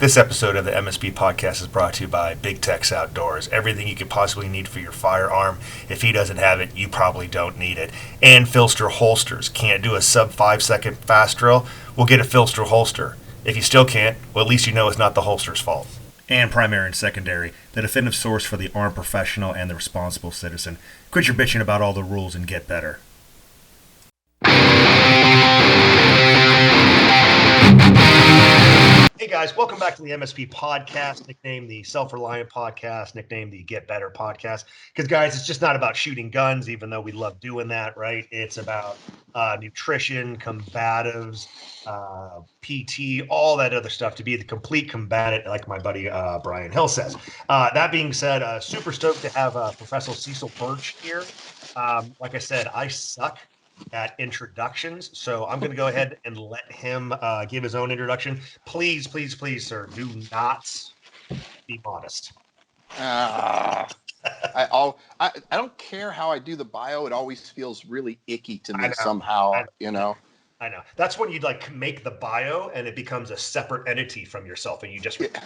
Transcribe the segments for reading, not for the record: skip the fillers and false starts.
This episode of the MSP podcast is brought to you by Big Tex Outdoors. Everything you could possibly need for your firearm. If he doesn't have it, you probably don't need it. And PHLster holsters. Can't do a sub 5-second fast drill? We'll get a PHLster holster. If you still can't, well, at least you know it's not the holster's fault. And primary and secondary, the definitive source for the armed professional and the responsible citizen. Quit your bitching about all the rules and get better. Hey guys, welcome back to the MSP podcast, nicknamed the Self-Reliant podcast, nicknamed the Get Better podcast. Because guys, it's just not about shooting guns, even though we love doing that, right? It's about nutrition, combatives, PT, all that other stuff to be the complete combatant, like my buddy Brian Hill says. That being said, super stoked to have Professor Cecil Burch here. Like I said, I suck at introductions, so I'm going to go ahead and let him give his own introduction. Please, sir, do not be modest. I don't care how I do the bio. It always feels really icky to me somehow, you know. I know. That's when you'd like make the bio and it becomes a separate entity from yourself and you just repeat.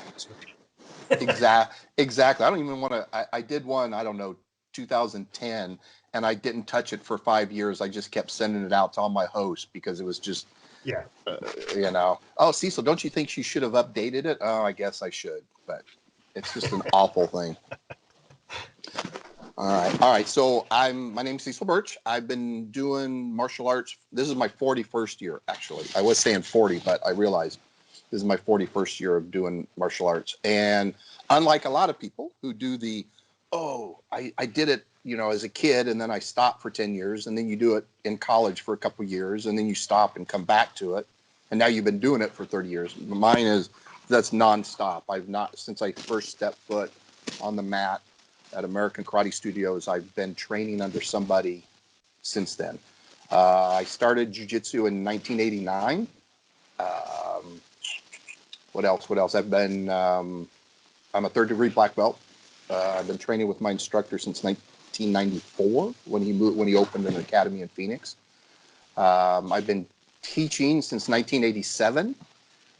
Exactly. I don't even want to. I did one, I don't know, 2010, and I didn't touch it for 5 years. I just kept sending it out to all my hosts because it was just, you know. Oh, Cecil, don't you think she should have updated it? Oh, I guess I should, but it's just an awful thing. All right. So my name's Cecil Burch. I've been doing martial arts. This is my 41st year, actually. I was saying 40, but I realized this is my 41st year of doing martial arts. And unlike a lot of people who do I did it, you know, as a kid, and then I stopped for 10 years, and then you do it in college for a couple of years, and then you stop and come back to it, and now you've been doing it for 30 years. That's nonstop. I've not, since I first stepped foot on the mat at American Karate Studios, I've been training under somebody since then. I started Jiu-Jitsu in 1989. What else? I'm a third degree black belt. I've been training with my instructor since 1994 when he opened an academy in Phoenix. I've been teaching since 1987.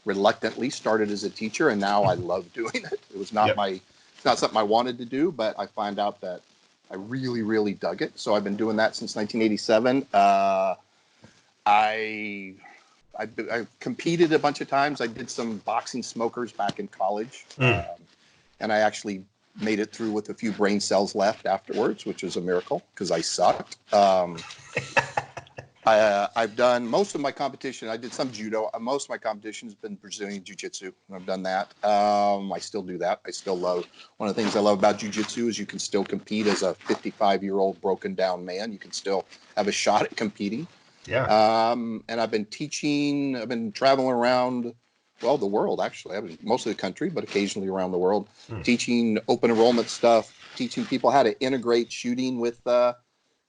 Reluctantly started as a teacher, and now I love doing it. It was not it's not something I wanted to do, but I found out that I really, really dug it. So I've been doing that since 1987. I competed a bunch of times. I did some boxing smokers back in college, and I actually made it through with a few brain cells left afterwards, which was a miracle because I sucked. I've done most of my competition. I did some judo. Most of my competition has been Brazilian Jiu-Jitsu. I've done that. I still do that. I still love. One of the things I love about Jiu-Jitsu is you can still compete as a 55-year-old broken down man. You can still have a shot at competing. Yeah. And I've been teaching. I've been traveling around. Well, the world, actually. I've been mostly the country, but occasionally around the world, teaching open enrollment stuff, teaching people how to integrate shooting with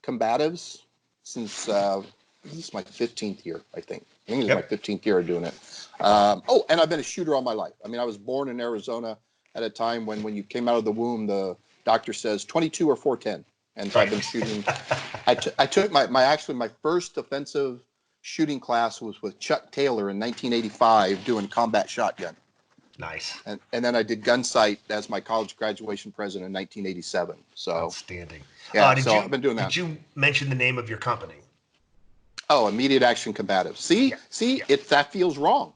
combatives since this is my 15th year, I think. This is my 15th year of doing it. And I've been a shooter all my life. I mean, I was born in Arizona at a time when you came out of the womb, the doctor says 22 or 410. And so I've been shooting. I took my first offensive shooting class was with Chuck Taylor in 1985 doing combat shotgun. Nice. And then I did gun sight as my college graduation present in 1987. So outstanding. Yeah, I've been doing that. Did you mention the name of your company? Oh, Immediate Action Combative. That feels wrong.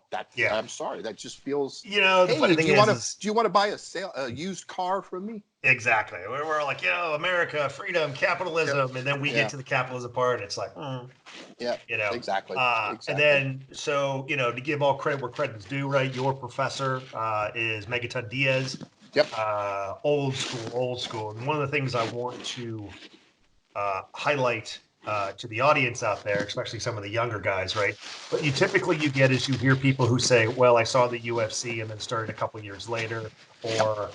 I'm sorry. That just feels. You know, the funny thing is, do you want to buy a used car from me? Exactly. We're like, America, freedom, capitalism, and then we get to the capitalism part, and it's like, Exactly. And then, so to give all credit where credit is due, right? Your professor is Megaton Diaz. Yep. Old school. And one of the things I want to highlight to the audience out there, especially some of the younger guys, right? What you typically get is you hear people who say, well, I saw the UFC and then started a couple years later, or,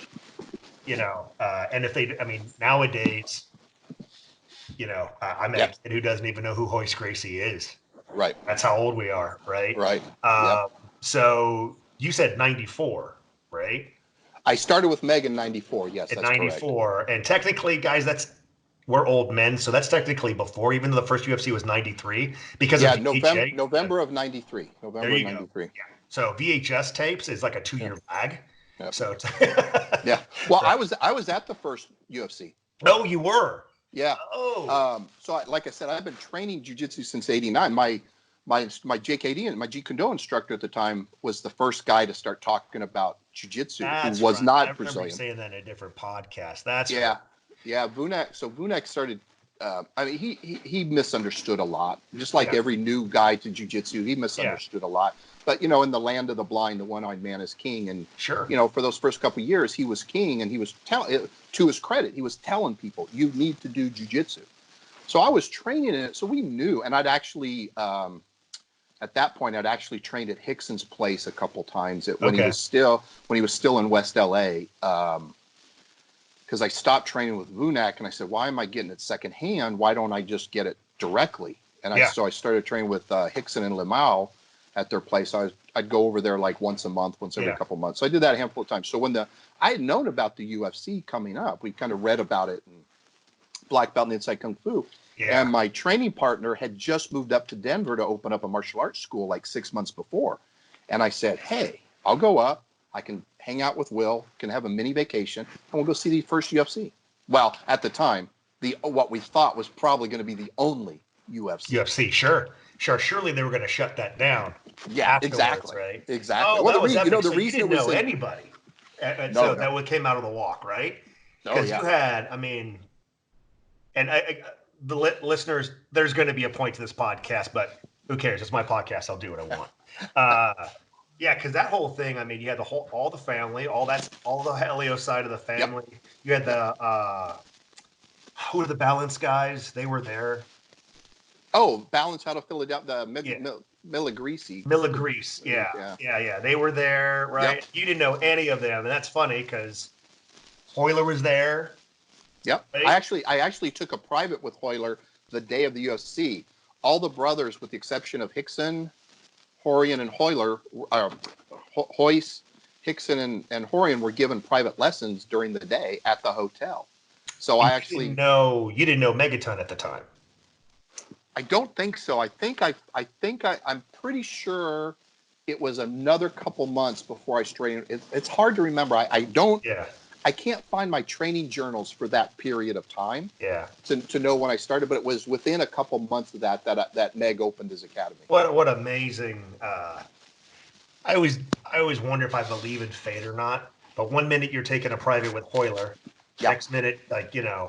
and if nowadays, I met a kid who doesn't even know who Hoist Gracie is. Right. That's how old we are, right? Right. So you said 94, right? I started with Meg in 94. Yes, that's 94. Correct. And technically, guys, we're old men, so that's technically before, even though the first UFC was 93, because of November of 93. November of 93. So VHS tapes is like a 2-year lag. Yep. So it's Yeah. Well, so, I was at the first UFC. oh, you were. Yeah. Oh. Like I said, I've been training jiu-jitsu since '89. My JKD and my Jeet Kune Do instructor at the time was the first guy to start talking about jiu-jitsu, who That's was right. I not remember you Brazilian. saying that in a different podcast. That's Yeah. right. Yeah. Vunak. So Vunak started. I mean, he misunderstood a lot, just like every new guy to jiu-jitsu. He misunderstood a lot. But in the land of the blind, the one-eyed man is king. And Sure. for those first couple of years, he was king, and he was to his credit, he was telling people, you need to do jiu-jitsu. So I was training in it. So we knew, and I'd actually at that point, I'd actually trained at Hickson's place a couple times when he was still in West LA. Because I stopped training with Vunak, and I said, why am I getting it secondhand? Why don't I just get it directly? And so I started training with Hickson and Limau at their place. I'd go over there like once a month, once every couple months. So I did that a handful of times. So when I had known about the UFC coming up, we kind of read about it in Black Belt and Inside Kung Fu. Yeah. And my training partner had just moved up to Denver to open up a martial arts school like 6 months before. And I said, hey, I'll go up. I can hang out with Will, can have a mini vacation, and we'll go see the first UFC. Well, at the time, what we thought was probably going to be the only UFC. Sure. Surely they were going to shut that down. Yeah, exactly. Right? Exactly. Oh, Well, that was epic. the so reason you didn't it was know anybody. No. That came out of the walk, right? Because you had, and the listeners, there's going to be a point to this podcast, but who cares? It's my podcast. I'll do what I want. Yeah, because that whole thing, you had all the family, all the Helio side of the family. Yep. You had the who are the Balance guys? They were there. Oh, Balance out of Philadelphia, Milagreese. Milagreese, yeah. They were there, right? Yep. You didn't know any of them, and that's funny because Hoyler was there. Yep. Right? I actually took a private with Hoyler the day of the UFC. All the brothers, with the exception of Hickson, Horian, and Hoyler, Hoyce, Hickson, and Horian were given private lessons during the day at the hotel. So you didn't know Megaton at the time. I don't think so. I'm pretty sure it was another couple months before I trained. It's hard to remember. I can't find my training journals for that period of time. Yeah. To know when I started, but it was within a couple months of that Meg opened his academy. What amazing! I always wonder if I believe in fate or not. But one minute you're taking a private with Hoyler, next minute, it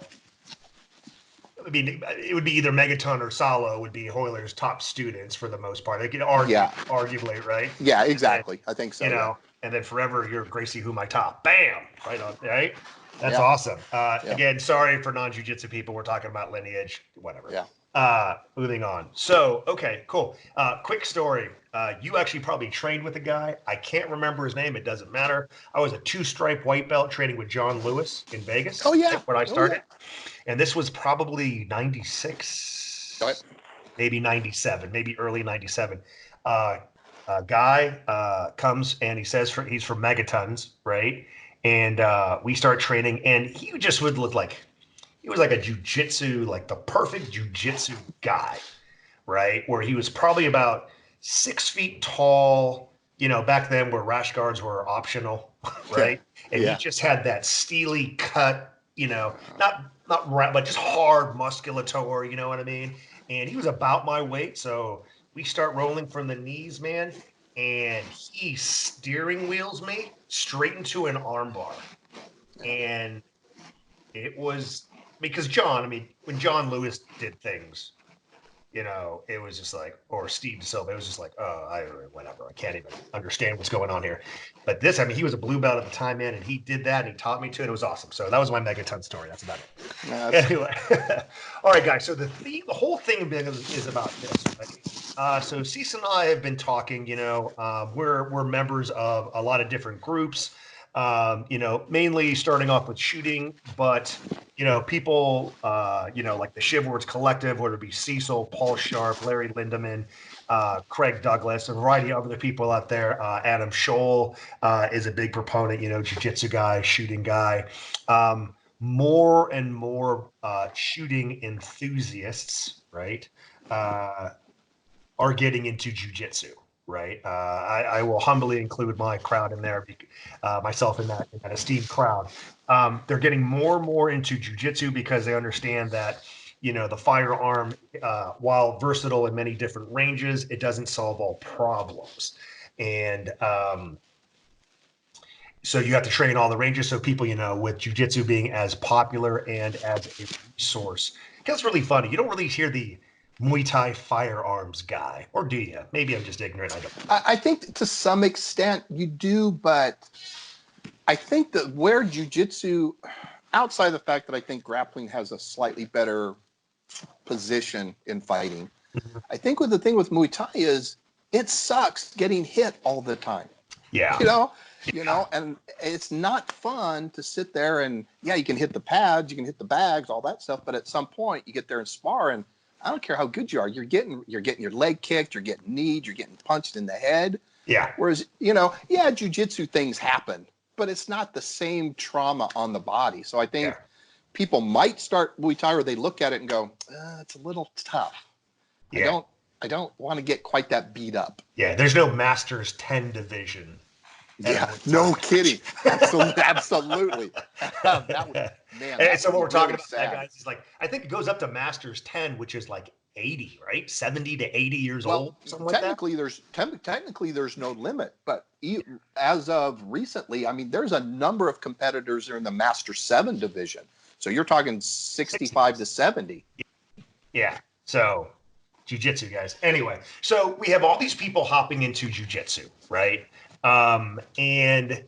would be either Megaton or Salo would be Hoyler's top students for the most part. They could arguably, right? Yeah, exactly. I think so. And then forever you're Gracie who my top. Bam! Right on, right? That's awesome. Again, sorry for non-jiu-jitsu people. We're talking about lineage, whatever. Yeah. Moving on. So, okay, cool. Quick story. You actually probably trained with a guy. I can't remember his name. It doesn't matter. I was a 2-stripe white belt training with John Lewis in Vegas. Oh, yeah. When I started. And this was probably 96, maybe 97, maybe early 97. A guy comes and he says he's from Megatons, right? And we start training, and he just would look like he was like a jiu-jitsu, like the perfect jiu-jitsu guy, right? Where he was probably about 6 feet tall, back then where rash guards were optional, right? And he just had that steely cut, not right, but just hard musculature, you know what I mean? And he was about my weight, so we start rolling from the knees, man, and he steering wheels me straight into an armbar. And it was because when John Lewis did things, it was just like, or Steve DeSilva, it was just like, whatever. I can't even understand what's going on here. But this, he was a blue belt at the time, man, and he did that, and he taught me to, and it was awesome. So that was my Megaton story. That's about it. Anyway, all right, guys. So the whole thing is about this, right? So Cecil and I have been talking. We're members of a lot of different groups. Mainly starting off with shooting, but people, like the Shivwards Collective, whether it be Cecil, Paul Sharp, Larry Lindemann, Craig Douglas, a variety of other people out there. Adam Scholl is a big proponent, jiu-jitsu guy, shooting guy. More and more shooting enthusiasts, right, are getting into jiu-jitsu, right? I will humbly include my crowd in there, myself in that esteemed crowd. They're getting more and more into jiu-jitsu because they understand that, the firearm, while versatile in many different ranges, it doesn't solve all problems. And so you have to train all the ranges. So people, with jiu-jitsu being as popular and as a resource, it's really funny. You don't really hear the Muay Thai firearms guy, or do you? Maybe I'm just ignorant. I don't know. I think to some extent you do, but I think that where jiu-jitsu, outside of the fact that I think grappling has a slightly better position in fighting, I think the thing with Muay Thai is it sucks getting hit all the time. Yeah. And it's not fun to sit there and, you can hit the pads, you can hit the bags, all that stuff. But at some point you get there and spar, and I don't care how good you are, you're getting your leg kicked, you're getting kneed, you're getting punched in the head. Yeah. Whereas, jiu-jitsu things happen, but it's not the same trauma on the body. So I think people might start Muay Thai, or they look at it and go, it's a little tough. Yeah. I don't want to get quite that beat up. Yeah. There's no Masters 10 division. Yeah, no kidding. Absolutely. And so what we're talking about, that, guys, is like, I think it goes up to Masters 10, which is like 80, right? 70 to 80 years old. Technically, there's no limit, but as of recently, I mean, there's a number of competitors that are in the Master 7 division. So you're talking 65 to 70. Yeah. So jiu-jitsu, guys. Anyway, so we have all these people hopping into jiu-jitsu, right? And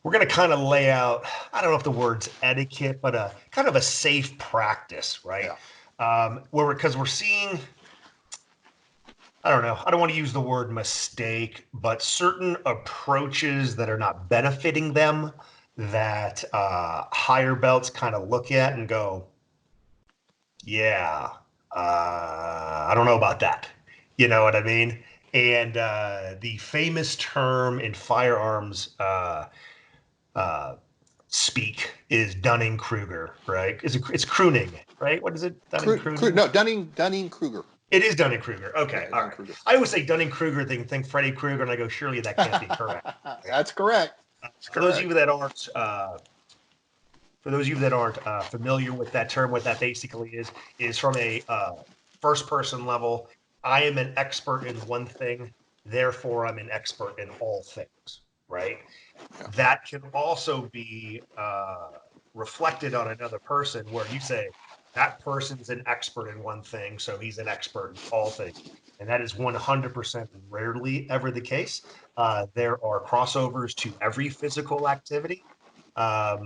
we're going to kind of lay out, I don't know if the word's etiquette, but a kind of a safe practice, right? Yeah. Because we're seeing, I don't know, I don't want to use the word mistake, but certain approaches that are not benefiting them that higher belts kind of look at and go, I don't know about that. You know what I mean? And the famous term in firearms speak is Dunning-Kruger, right? It's crooning, right? What is it? Dunning-Kruger? No, Dunning-Kruger. It is Dunning-Kruger. Okay, all right. I always say Dunning-Kruger, think Freddy Krueger, and I go, surely that can't be correct. That's correct. For those of you that aren't familiar with that term, what that basically is from a first-person level. I am an expert in one thing, therefore I'm an expert in all things, right? Yeah. That can also be reflected on another person, where you say that person's an expert in one thing, so he's an expert in all things. And that is 100% rarely ever the case. There are crossovers to every physical activity. But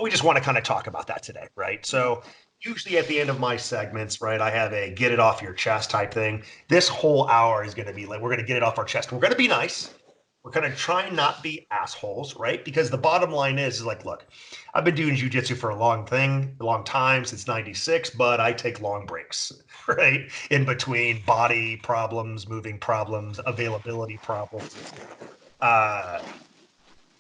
we just want to kind of talk about that today, right? So usually at the end of my segments, right, I have a get it off your chest type thing. This whole hour is going to be like, we're going to get it off our chest. We're going to be nice. We're going to try and not be assholes, right? Because the bottom line is like, look, I've been doing jiu-jitsu for a long time, since 96, but I take long breaks, right? In between body problems, moving problems, availability problems.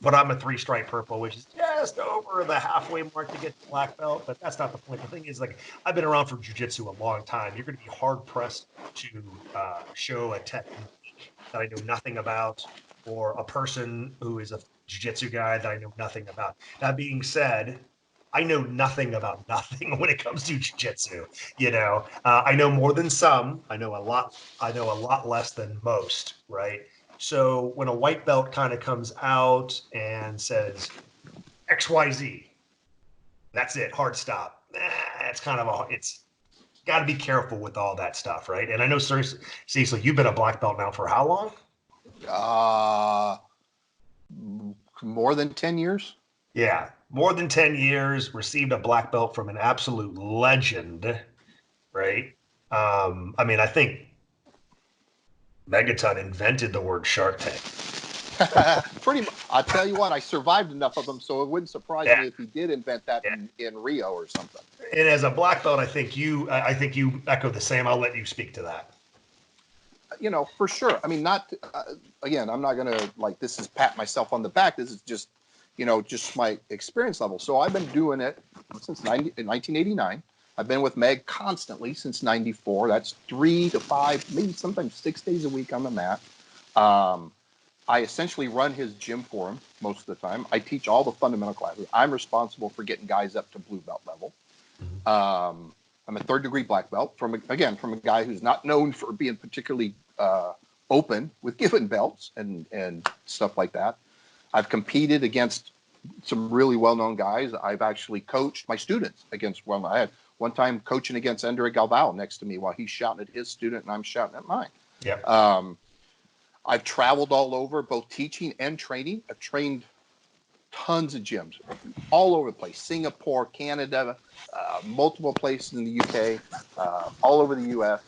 But I'm a 3-stripe purple, which is just over the halfway mark to get to black belt. But that's not the point. The thing is, like, I've been around for jiu-jitsu a long time. You're going to be hard-pressed to show a technique that I know nothing about, or a person who is a jiu-jitsu guy that I know nothing about. That being said, I know nothing about nothing when it comes to jiu-jitsu. I know more than some. I know a lot less than most, right? So when a white belt kind of comes out and says XYZ, that's it, hard stop. It's kind of it's got to be careful with all that stuff, right? And I know, Cecil, you've been a black belt now for how long? More than 10 years. Yeah, more than 10 years. Received a black belt from an absolute legend, right? I mean, I think Megaton invented the word Shark Tank. Pretty much. I'll tell you what, I survived enough of them, so it wouldn't surprise me if he did invent that in Rio or something. And as a black belt, I think you echo the same. I'll let you speak to that. For sure. I mean, again, I'm not going to this is pat myself on the back. This is just, just my experience level. So I've been doing it since 1989. I've been with Meg constantly since 94. That's 3 to 5, maybe sometimes 6 days a week on the mat. I essentially run his gym for him most of the time. I teach all the fundamental classes. I'm responsible for getting guys up to blue belt level. I'm a third-degree black belt from a guy who's not known for being particularly open with giving belts and stuff like that. I've competed against some really well-known guys. I've actually coached my students against I had one time coaching against Andre Galvao next to me while he's shouting at his student and I'm shouting at mine. Yeah. I've traveled all over, both teaching and training. I've trained tons of gyms all over the place. Singapore, Canada, multiple places in the UK, all over the US.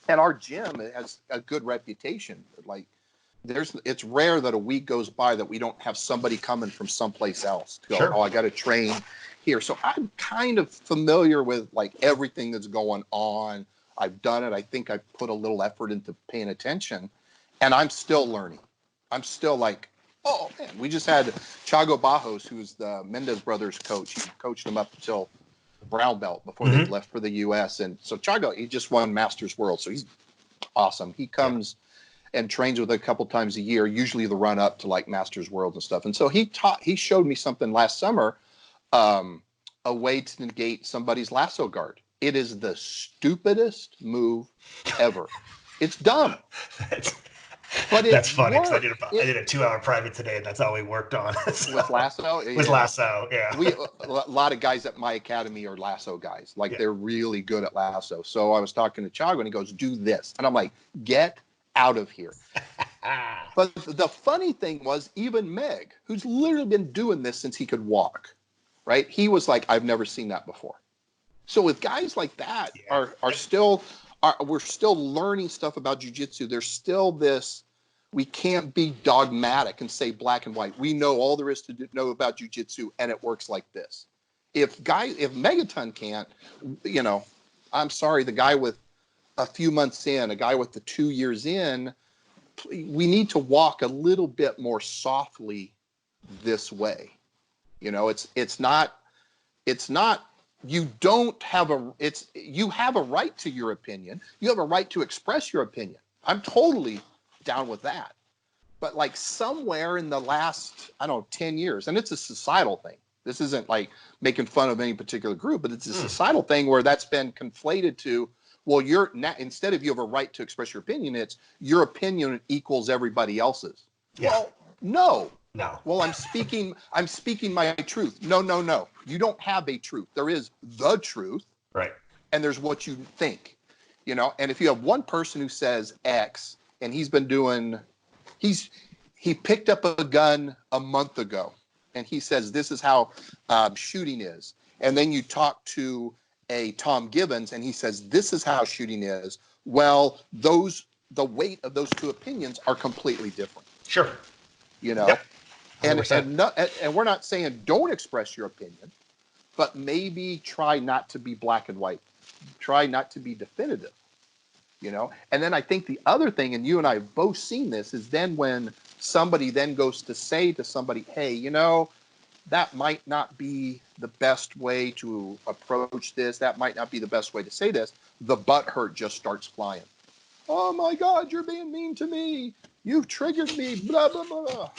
And our gym has a good reputation. Like, it's rare that a week goes by that we don't have somebody coming from someplace else to go, Sure. oh, I got to train here. So I'm kind of familiar with like everything that's going on. I've done it. I think I put a little effort into paying attention, and I'm still learning. I'm still like, oh man, we just had Chago Bajos, who's the Mendez brothers coach. He coached them up until brown belt before they left for the US. And so Chago, he just won Masters World. So he's awesome. He comes and trains with a couple times a year, usually the run up to like Masters World and stuff. And so he showed me something last summer, a way to negate somebody's lasso guard. It is the stupidest move ever. It's dumb. But that's funny because I did a 2-hour private today, and that's all we worked on. So, with lasso? With lasso, yeah. A lot of guys at my academy are lasso guys. Like, they're really good at lasso. So I was talking to Chago, and he goes, do this. And I'm like, get out of here. But the funny thing was, even Meg, who's literally been doing this since he could walk, right? He was like, I've never seen that before. So with guys like that we're still learning stuff about jiu-jitsu. There's still this, we can't be dogmatic and say black and white. We know all there is to know about jiu-jitsu, and it works like this. If Megaton can't, I'm sorry, the guy with a few months in, a guy with the 2 years in, we need to walk a little bit more softly this way. It's not you have a right to your opinion. You have a right to express your opinion. I'm totally down with that. But like somewhere in the last, 10 years, and it's a societal thing. This isn't like making fun of any particular group, but it's a societal thing where that's been conflated to, well, instead of you have a right to express your opinion, it's your opinion equals everybody else's. Yeah. Well, no. No. Well, I'm speaking my truth. No. You don't have a truth. There is the truth. Right. And there's what you think. And if you have one person who says X and he picked up a gun a month ago and he says this is how shooting is. And then you talk to a Tom Gibbons and he says this is how shooting is. Well, the weight of those two opinions are completely different. Sure. Yep. And we're not saying don't express your opinion, but maybe try not to be black and white. Try not to be definitive, And then I think the other thing, and you and I have both seen this, is then when somebody then goes to say to somebody, hey, that might not be the best way to approach this. That might not be the best way to say this. The butt hurt just starts flying. Oh my God, you're being mean to me. You've triggered me, blah, blah, blah.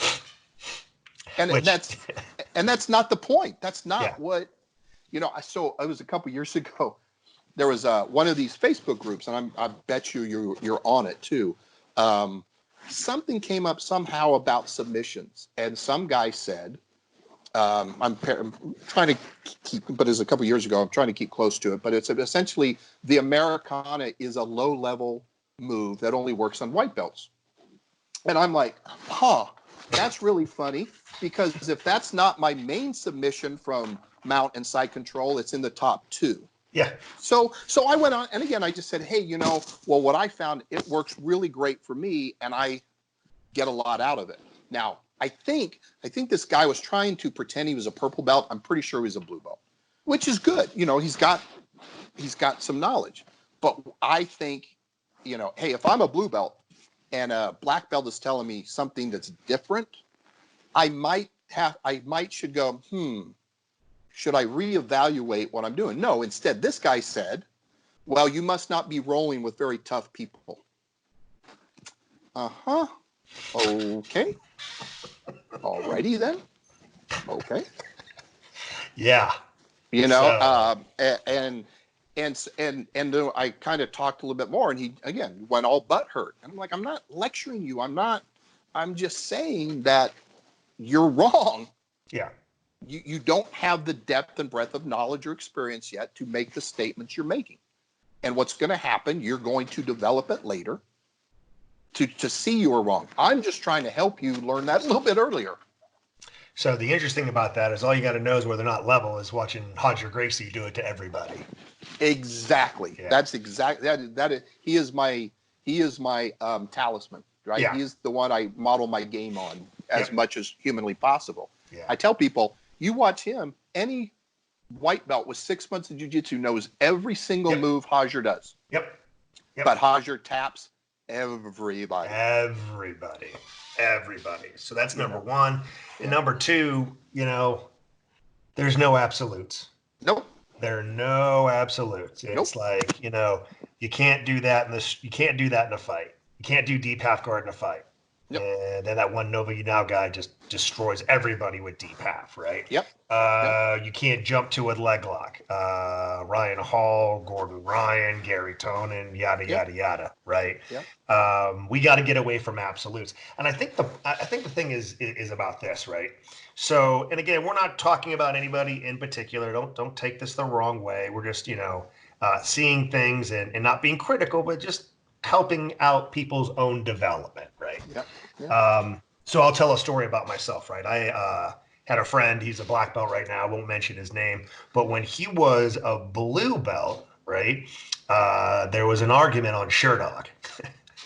And that's not the point. That's not what, so it was a couple years ago. There was one of these Facebook groups, and I bet you're on it too. Something came up somehow about submissions, and some guy said, I'm trying to keep, but it's a couple years ago. I'm trying to keep close to it, but it's essentially the Americana is a low-level move that only works on white belts. And I'm like, that's really funny, because if that's not my main submission from mount and side control, it's in the top 2. Yeah. So I went on, and again, I just said, hey, what I found, it works really great for me, and I get a lot out of it. Now, I think this guy was trying to pretend he was a purple belt. I'm pretty sure he was a blue belt, which is good. He's got some knowledge. But I think, hey, if I'm a blue belt and a black belt is telling me something that's different, I should go, should I reevaluate what I'm doing? No, instead, this guy said, well, you must not be rolling with very tough people. Uh-huh. Okay. Alrighty then. Okay. Yeah. You know, So and then I kind of talked a little bit more, and he again went all butt hurt. And I'm like, I'm not lecturing you. I'm just saying that you're wrong. yeah. You don't have the depth and breadth of knowledge or experience yet to make the statements you're making. And what's going to happen, you're going to develop it later to see you were wrong. I'm just trying to help you learn that a little bit earlier. So the interesting about that is all you got to know is where they're not level is watching Hodger Gracie do it to everybody. Exactly. Yeah. That's exactly that is he is my talisman, right? Yeah. He is the one I model my game on as much as humanly possible. Yeah. I tell people, you watch him, any white belt with 6 months of jiu-jitsu knows every single move Hodger does. Yep. But Hodger taps everybody. Everybody. So that's number one. And number two, there's no absolutes. Nope. There are no absolutes. It's like, you can't do that you can't do that in a fight. You can't do deep half guard in a fight. Yep. And then that one Nova Unao guy just destroys everybody with deep half, right? Yep. You can't jump to a leg lock. Ryan Hall, Gordon Ryan, Gary Tonin, yada yada yada, right? Yep. We got to get away from absolutes. And I think the thing is about this, right? So, and again, we're not talking about anybody in particular. Don't take this the wrong way. We're just seeing things and not being critical, but just helping out people's own development, right? Yep. So I'll tell a story about myself, right? I had a friend, he's a black belt right now, I won't mention his name, but when he was a blue belt, right, there was an argument on Sherdog.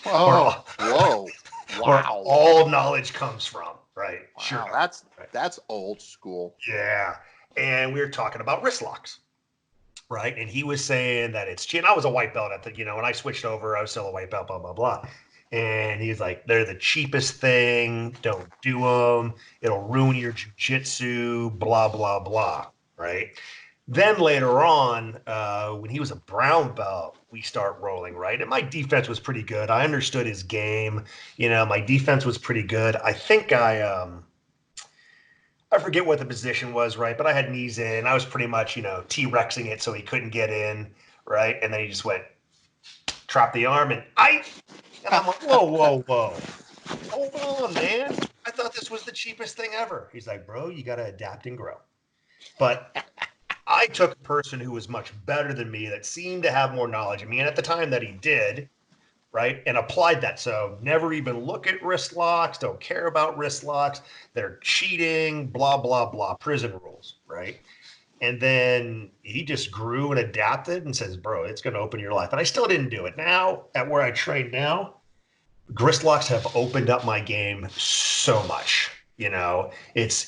Oh, whoa. Wow. Where all knowledge comes from, right? Wow, Sherdog, that's old school. Yeah. And we were talking about wrist locks. Right. And he was saying that it's cheap. I was a white belt at when I switched over, I was still a white belt, blah, blah, blah. And he's like, they're the cheapest thing. Don't do them. It'll ruin your jiu-jitsu, blah, blah, blah. Right. Then later on, when he was a brown belt, we start rolling, right? And my defense was pretty good. I understood his game. My defense was pretty good. I think I forget what the position was, right? But I had knees in. I was pretty much, T-Rexing it so he couldn't get in, right? And then he just went, trap the arm, and I'm like, whoa. Hold on, man. I thought this was the cheapest thing ever. He's like, bro, you got to adapt and grow. But I took a person who was much better than me that seemed to have more knowledge of me. And at the time that he did, right, and applied that. So never even look at wrist locks, don't care about wrist locks. They're cheating, blah, blah, blah, prison rules, right? And then he just grew and adapted and says, bro, it's going to open your life. And I still didn't do it. Now, at where I train now, wrist locks have opened up my game so much. It's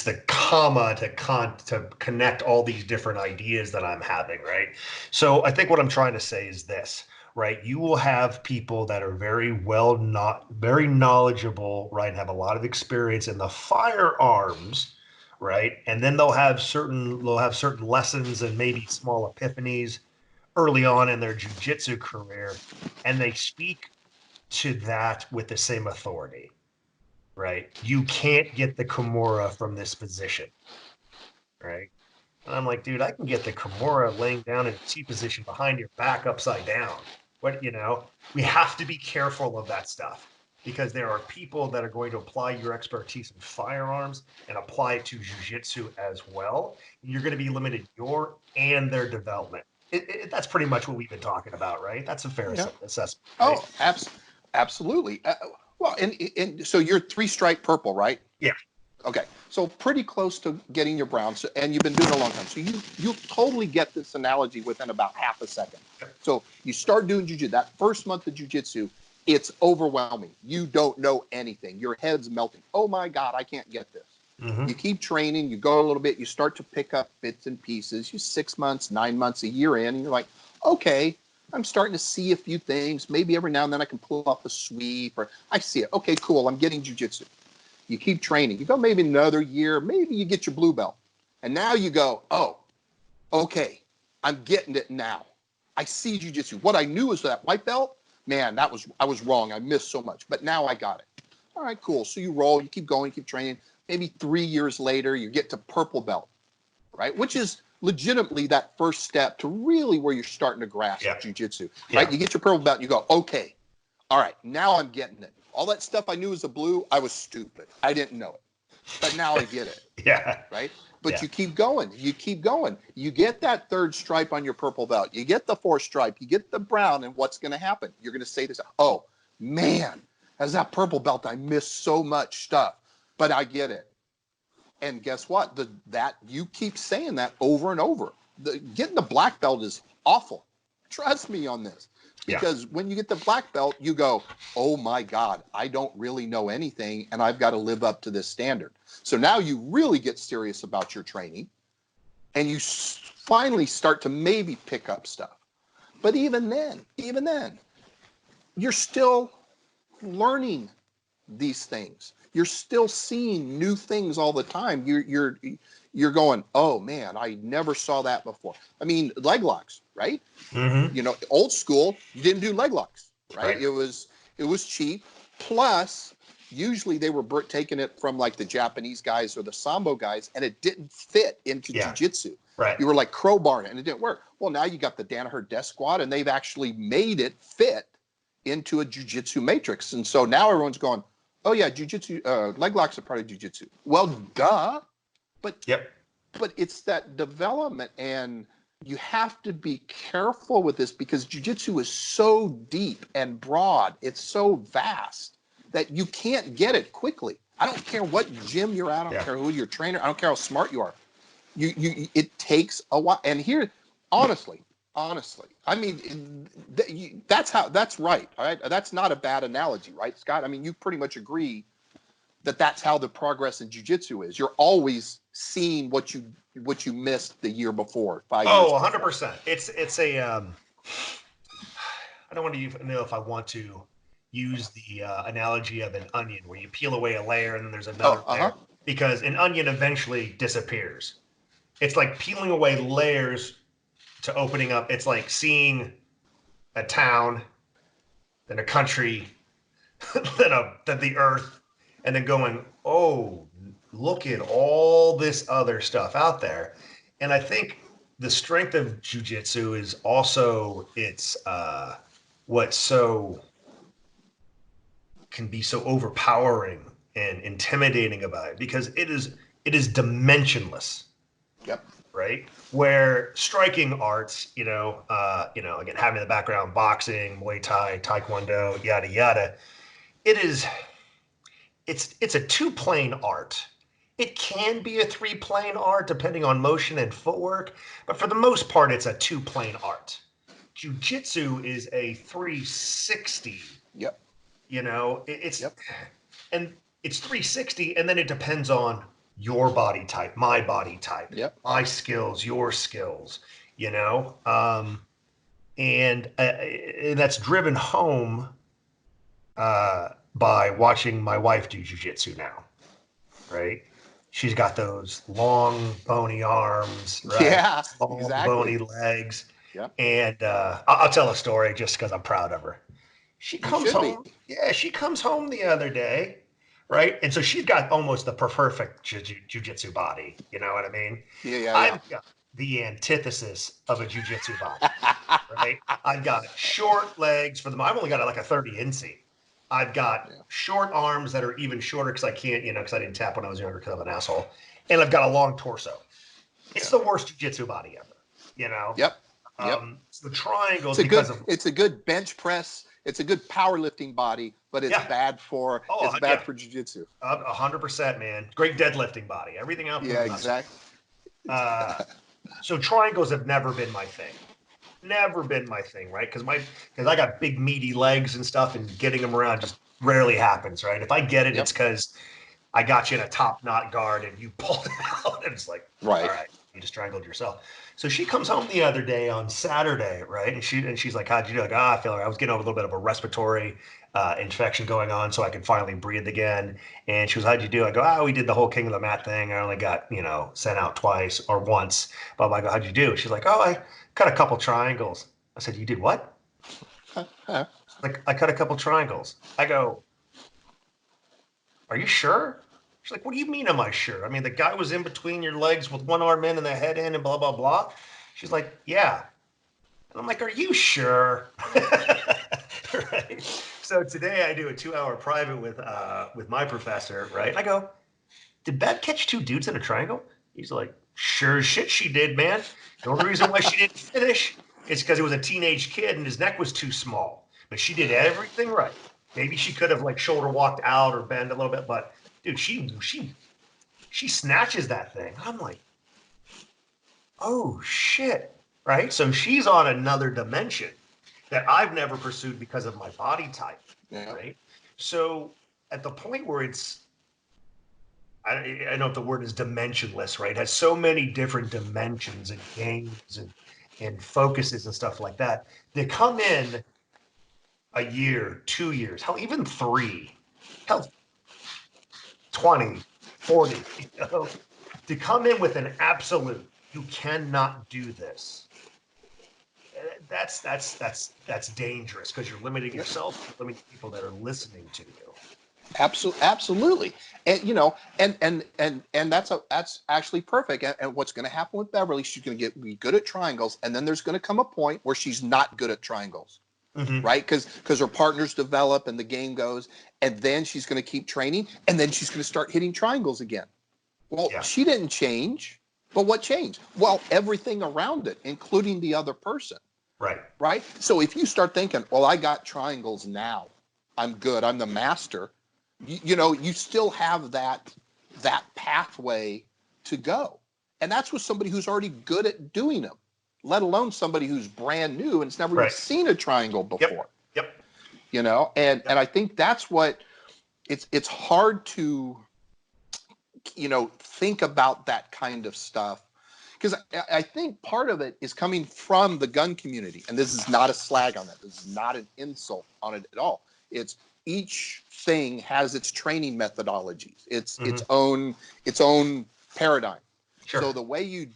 the comma to connect all these different ideas that I'm having, right? So I think what I'm trying to say is this, right? You will have people that are very very knowledgeable, right? Have a lot of experience in the firearms, right? And then they'll have certain lessons and maybe small epiphanies early on in their jiu-jitsu career, and they speak to that with the same authority. Right? You can't get the Kimura from this position. Right? And I'm like, dude, I can get the Kimura laying down in a T position behind your back upside down. We have to be careful of that stuff because there are people that are going to apply your expertise in firearms and apply it to jiu-jitsu as well. You're going to be limited your and their development. That's pretty much what we've been talking about, right? That's a fair assessment. Right? Oh, absolutely. Well, and so you're 3-stripe purple, right? Yeah. Okay. So pretty close to getting your brown. So, and you've been doing it a long time. So you totally get this analogy within about half a second. So you start doing jiu-jitsu. That first month of jiu-jitsu, it's overwhelming. You don't know anything. Your head's melting. Oh my God, I can't get this. Mm-hmm. You keep training. You go a little bit. You start to pick up bits and pieces. You 6 months, 9 months, a year in, and you're like, okay, I'm starting to see a few things. Maybe every now and then I can pull off a sweep or I see it. Okay, cool. I'm getting jiu-jitsu. You keep training. You go maybe another year. Maybe you get your blue belt. And now you go, oh, okay, I'm getting it now. I see jiu-jitsu. What I knew is that white belt, man, I was wrong. I missed so much, but now I got it. All right, cool. So you roll, you keep going, you keep training. Maybe 3 years later, you get to purple belt, right? Which is legitimately that first step to really where you're starting to grasp jiu-jitsu, right? You get your purple belt and you go, okay, all right, now I'm getting it. All that stuff I knew as a blue, I was stupid. I didn't know it. But now I get it. Right? But you keep going. You keep going. You get that third stripe on your purple belt. You get the fourth stripe. You get the brown. And what's going to happen? You're going to say this, oh, man, as that purple belt, I missed so much stuff. But I get it. And guess what? That you keep saying that over and over. Getting the black belt is awful. Trust me on this. Because when you get the black belt, you go, oh my God, I don't really know anything and I've got to live up to this standard. So now you really get serious about your training and you finally start to maybe pick up stuff. But even then, you're still learning these things. You're still seeing new things all the time. You're going, oh man, I never saw that before. I mean, leg locks, right? Mm-hmm. You know, old school, you didn't do leg locks, right? It was cheap. Plus, usually they were taking it from like the Japanese guys or the Sambo guys, and it didn't fit into jiu-jitsu. Right. You were like crowbarring, and it didn't work. Well, now you got the Danaher death squad, and they've actually made it fit into a jiu-jitsu matrix. And so now everyone's going, oh yeah, jiu-jitsu, leg locks are part of jiu-jitsu. Well, duh. But it's that development, and you have to be careful with this because jiu-jitsu is so deep and broad. It's so vast that you can't get it quickly. I don't care what gym you're at. I don't care who your trainer. I don't care how smart you are. It takes a while. And here, honestly, I mean, that's right. All right. That's not a bad analogy, right, Scott? I mean, you pretty much agree that that's how the progress in jiu-jitsu is. You're always seeing what you missed the year before, 5 years. Oh, 100%. It's a I don't want to know if I want to use the analogy of an onion where you peel away a layer and then there's another layer, because an onion eventually disappears. It's like peeling away layers to opening up. It's like seeing a town, then a country, then the earth, and then going, oh, look at all this other stuff out there. And I think the strength of jiu-jitsu is also what can be so overpowering and intimidating about it, because it is dimensionless. Right? Where striking arts, again, having the background boxing, Muay Thai, Taekwondo, yada yada, it's a two-plane art. It can be a three-plane art depending on motion and footwork, but for the most part, it's a two-plane art. Jiu-jitsu is a 360. And it's 360, and then it depends on your body type, my body type, my skills, your skills, and that's driven home by watching my wife do jiu-jitsu now, right? She's got those long, bony arms, right? Long, bony legs. And I'll tell a story just because I'm proud of her. She comes home. She comes home the other day, right? And so she's got almost the perfect jiu-jitsu body. You know what I mean? I've got the antithesis of a jiu-jitsu body, right? I've got short legs I've only got like a 30 NC. I've got short arms that are even shorter because I can't, because I didn't tap when I was younger because I'm an asshole. And I've got a long torso. It's the worst jiu-jitsu body ever, So the triangles it's a good bench press. It's a good powerlifting body, but it's bad for for jiu-jitsu. 100%, man. Great deadlifting body. Everything else. Yeah, exactly. So triangles have never been my thing. Never been my thing, right? Because I got big meaty legs and stuff, and getting them around just rarely happens, right? If I get it, it's because I got you in a top knot guard and you pulled it out, and it's like, all right, you just strangled yourself. So she comes home the other day on Saturday, right? And she's like, how'd you do? Like, I feel like I was getting over a little bit of a respiratory infection going on, so I could finally breathe again. And she was, how'd you do? I go, we did the whole King of the Mat thing. I only got, sent out twice or once. But I go, how'd you do? She's like, I cut a couple triangles. I said, you did what? like, I cut a couple triangles. I go, are you sure? She's like, what do you mean, am I sure? I mean, the guy was in between your legs with one arm in and the head in and blah, blah, blah. She's like, yeah. And I'm like, are you sure? Right. So today I do a 2-hour private with my professor, right? And I go, did Beth catch two dudes in a triangle? He's like, sure as shit she did, man. The only reason why she didn't finish is because it was a teenage kid and his neck was too small. But she did everything right. Maybe she could have like shoulder walked out or bend a little bit, but dude, she snatches that thing. I'm like, oh shit. Right? So she's on another dimension that I've never pursued because of my body type. Yeah. Right. So at the point where I know if the word is dimensionless, right? It has so many different dimensions and games and focuses and stuff like that. They come in a year, 2 years, hell, even 3, hell, 20, 40, to come in with an absolute, you cannot do this. That's dangerous because you're limiting yourself, you're limiting people that are listening to you. Absolutely. And and that's actually perfect. And what's going to happen with Beverly, she's going to be good at triangles, and then there's going to come a point where she's not good at triangles. Mm-hmm. Right? Because her partners develop and the game goes, and then she's going to keep training, and then she's going to start hitting triangles again. Well, she didn't change, but what changed? Well, everything around it, including the other person. Right? So if you start thinking, well, I got triangles now, I'm good, I'm the master, you still have that pathway to go. And that's with somebody who's already good at doing them, let alone somebody who's brand new and has never even seen a triangle before. Yep. And I think that's what it's hard to think about that kind of stuff, because I think part of it is coming from the gun community, and this is not a slag on that. This is not an insult on it at all. It's each thing has its training methodologies, its own paradigm. Sure. So the way you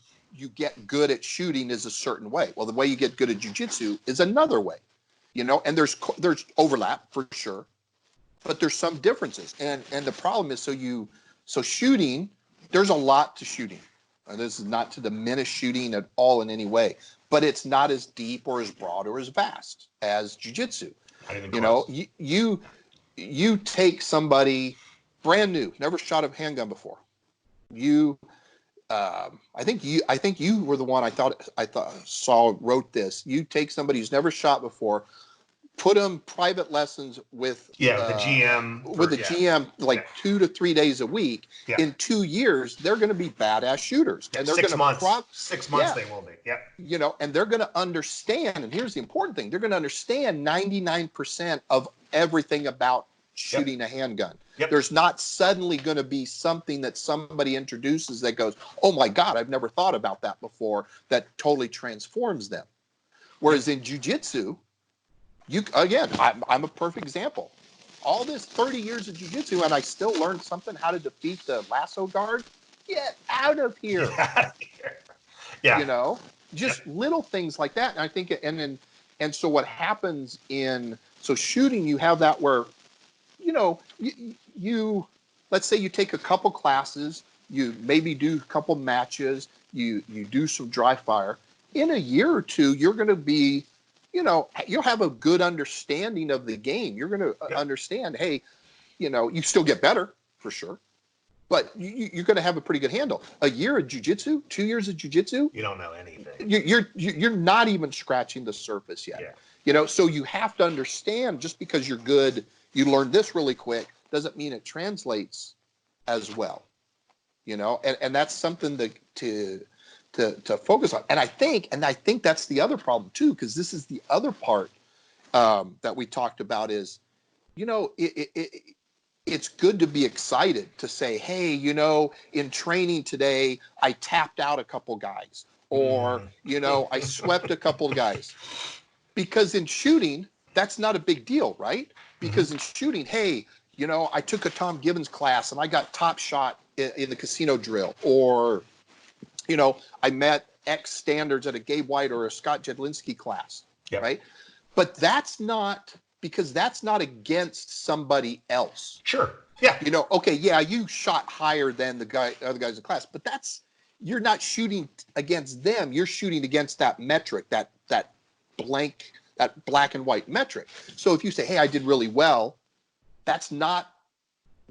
get good at shooting is a certain way. Well, the way you get good at jiu-jitsu is another way. And there's overlap for sure, but there's some differences. And the problem is, so shooting, there's a lot to shooting. This is not to diminish shooting at all in any way, but it's not as deep or as broad or as vast as jiu-jitsu. You take somebody brand new, never shot a handgun before. I think you were the one I thought wrote this. You take somebody who's never shot before, put them private lessons with the GM GM 2 to 3 days a week. In 2 years they're going to be badass shooters, and they're 6 months 6 months they will be. And they're going to understand, and here's the important thing, they're going to understand 99% of everything about shooting a handgun. There's not suddenly going to be something that somebody introduces that goes, oh my God, I've never thought about that before, that totally transforms them. Whereas in jiu-jitsu, I'm a perfect example. All this 30 years of jiu-jitsu, and I still learned something, how to defeat the lasso guard. Get out of here. Just little things like that. And I think, and so what happens so shooting, you have that where, you let's say you take a couple classes, you maybe do a couple matches, you do some dry fire. In a year or two, you're going to be, you'll have a good understanding of the game. You're going to understand, hey, you still get better for sure, but you're going to have a pretty good handle. A year of jiu-jitsu, 2 years of jiu-jitsu, you don't know anything. You're not even scratching the surface yet. So you have to understand, just because you're good, you learn this really quick, doesn't mean it translates as well. And that's something to focus on. And I think that's the other problem too, because this is the other part that we talked about is, it's good to be excited to say, hey, in training today, I tapped out a couple guys, or, I swept a couple guys. Because in shooting, that's not a big deal, right? Because in shooting, hey, I took a Tom Gibbons class and I got top shot in the casino drill, or, I met X standards at a Gabe White or a Scott Jedlinski class, right? But that's not because that's not against somebody else. Sure. Yeah. You know, okay, yeah, you shot higher than the other guys in class, but you're not shooting against them. You're shooting against that metric, that black and white metric. So if you say, hey, I did really well, that's not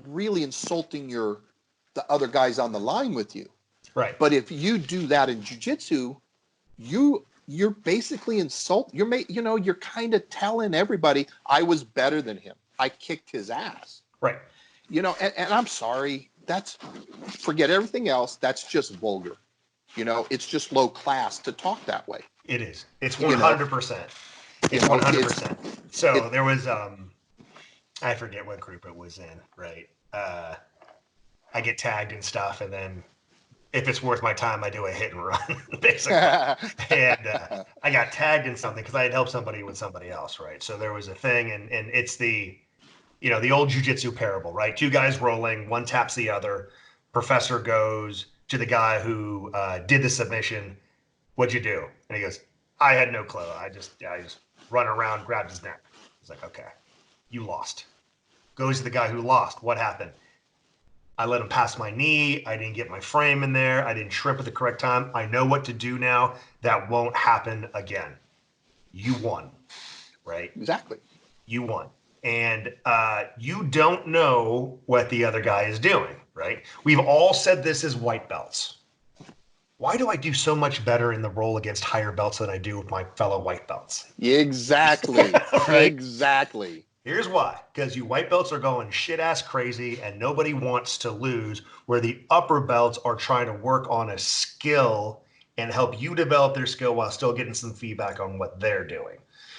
really insulting the other guys on the line with you. Right. But if you do that in jiu-jitsu, you're basically you're kind of telling everybody, I was better than him. I kicked his ass. Right. You know, and I'm sorry, forget everything else. That's just vulgar. You know, it's just low class to talk that way. It is. It's 100%. It's 100%. So there was, I forget what group it was in, right? I get tagged and stuff, and then if it's worth my time, I do a hit and run, basically. And I got tagged in something because I had helped somebody with somebody else, right? So there was a thing, and it's the old jiu-jitsu parable, right? Two guys rolling, one taps the other. Professor goes to the guy who did the submission. What'd you do? And he goes, I had no clue. I just run around, grabbed his neck. He's like, okay, you lost. Goes to the guy who lost. What happened? I let him pass my knee. I didn't get my frame in there. I didn't trip at the correct time. I know what to do now. That won't happen again. You won, right? Exactly. You won. And you don't know what the other guy is doing, right? We've all said this as white belts. Why do I do so much better in the role against higher belts than I do with my fellow white belts? Exactly. Right? Exactly. Here's why. Because you white belts are going shit ass crazy and nobody wants to lose, where the upper belts are trying to work on a skill and help you develop their skill while still getting some feedback on what they're doing.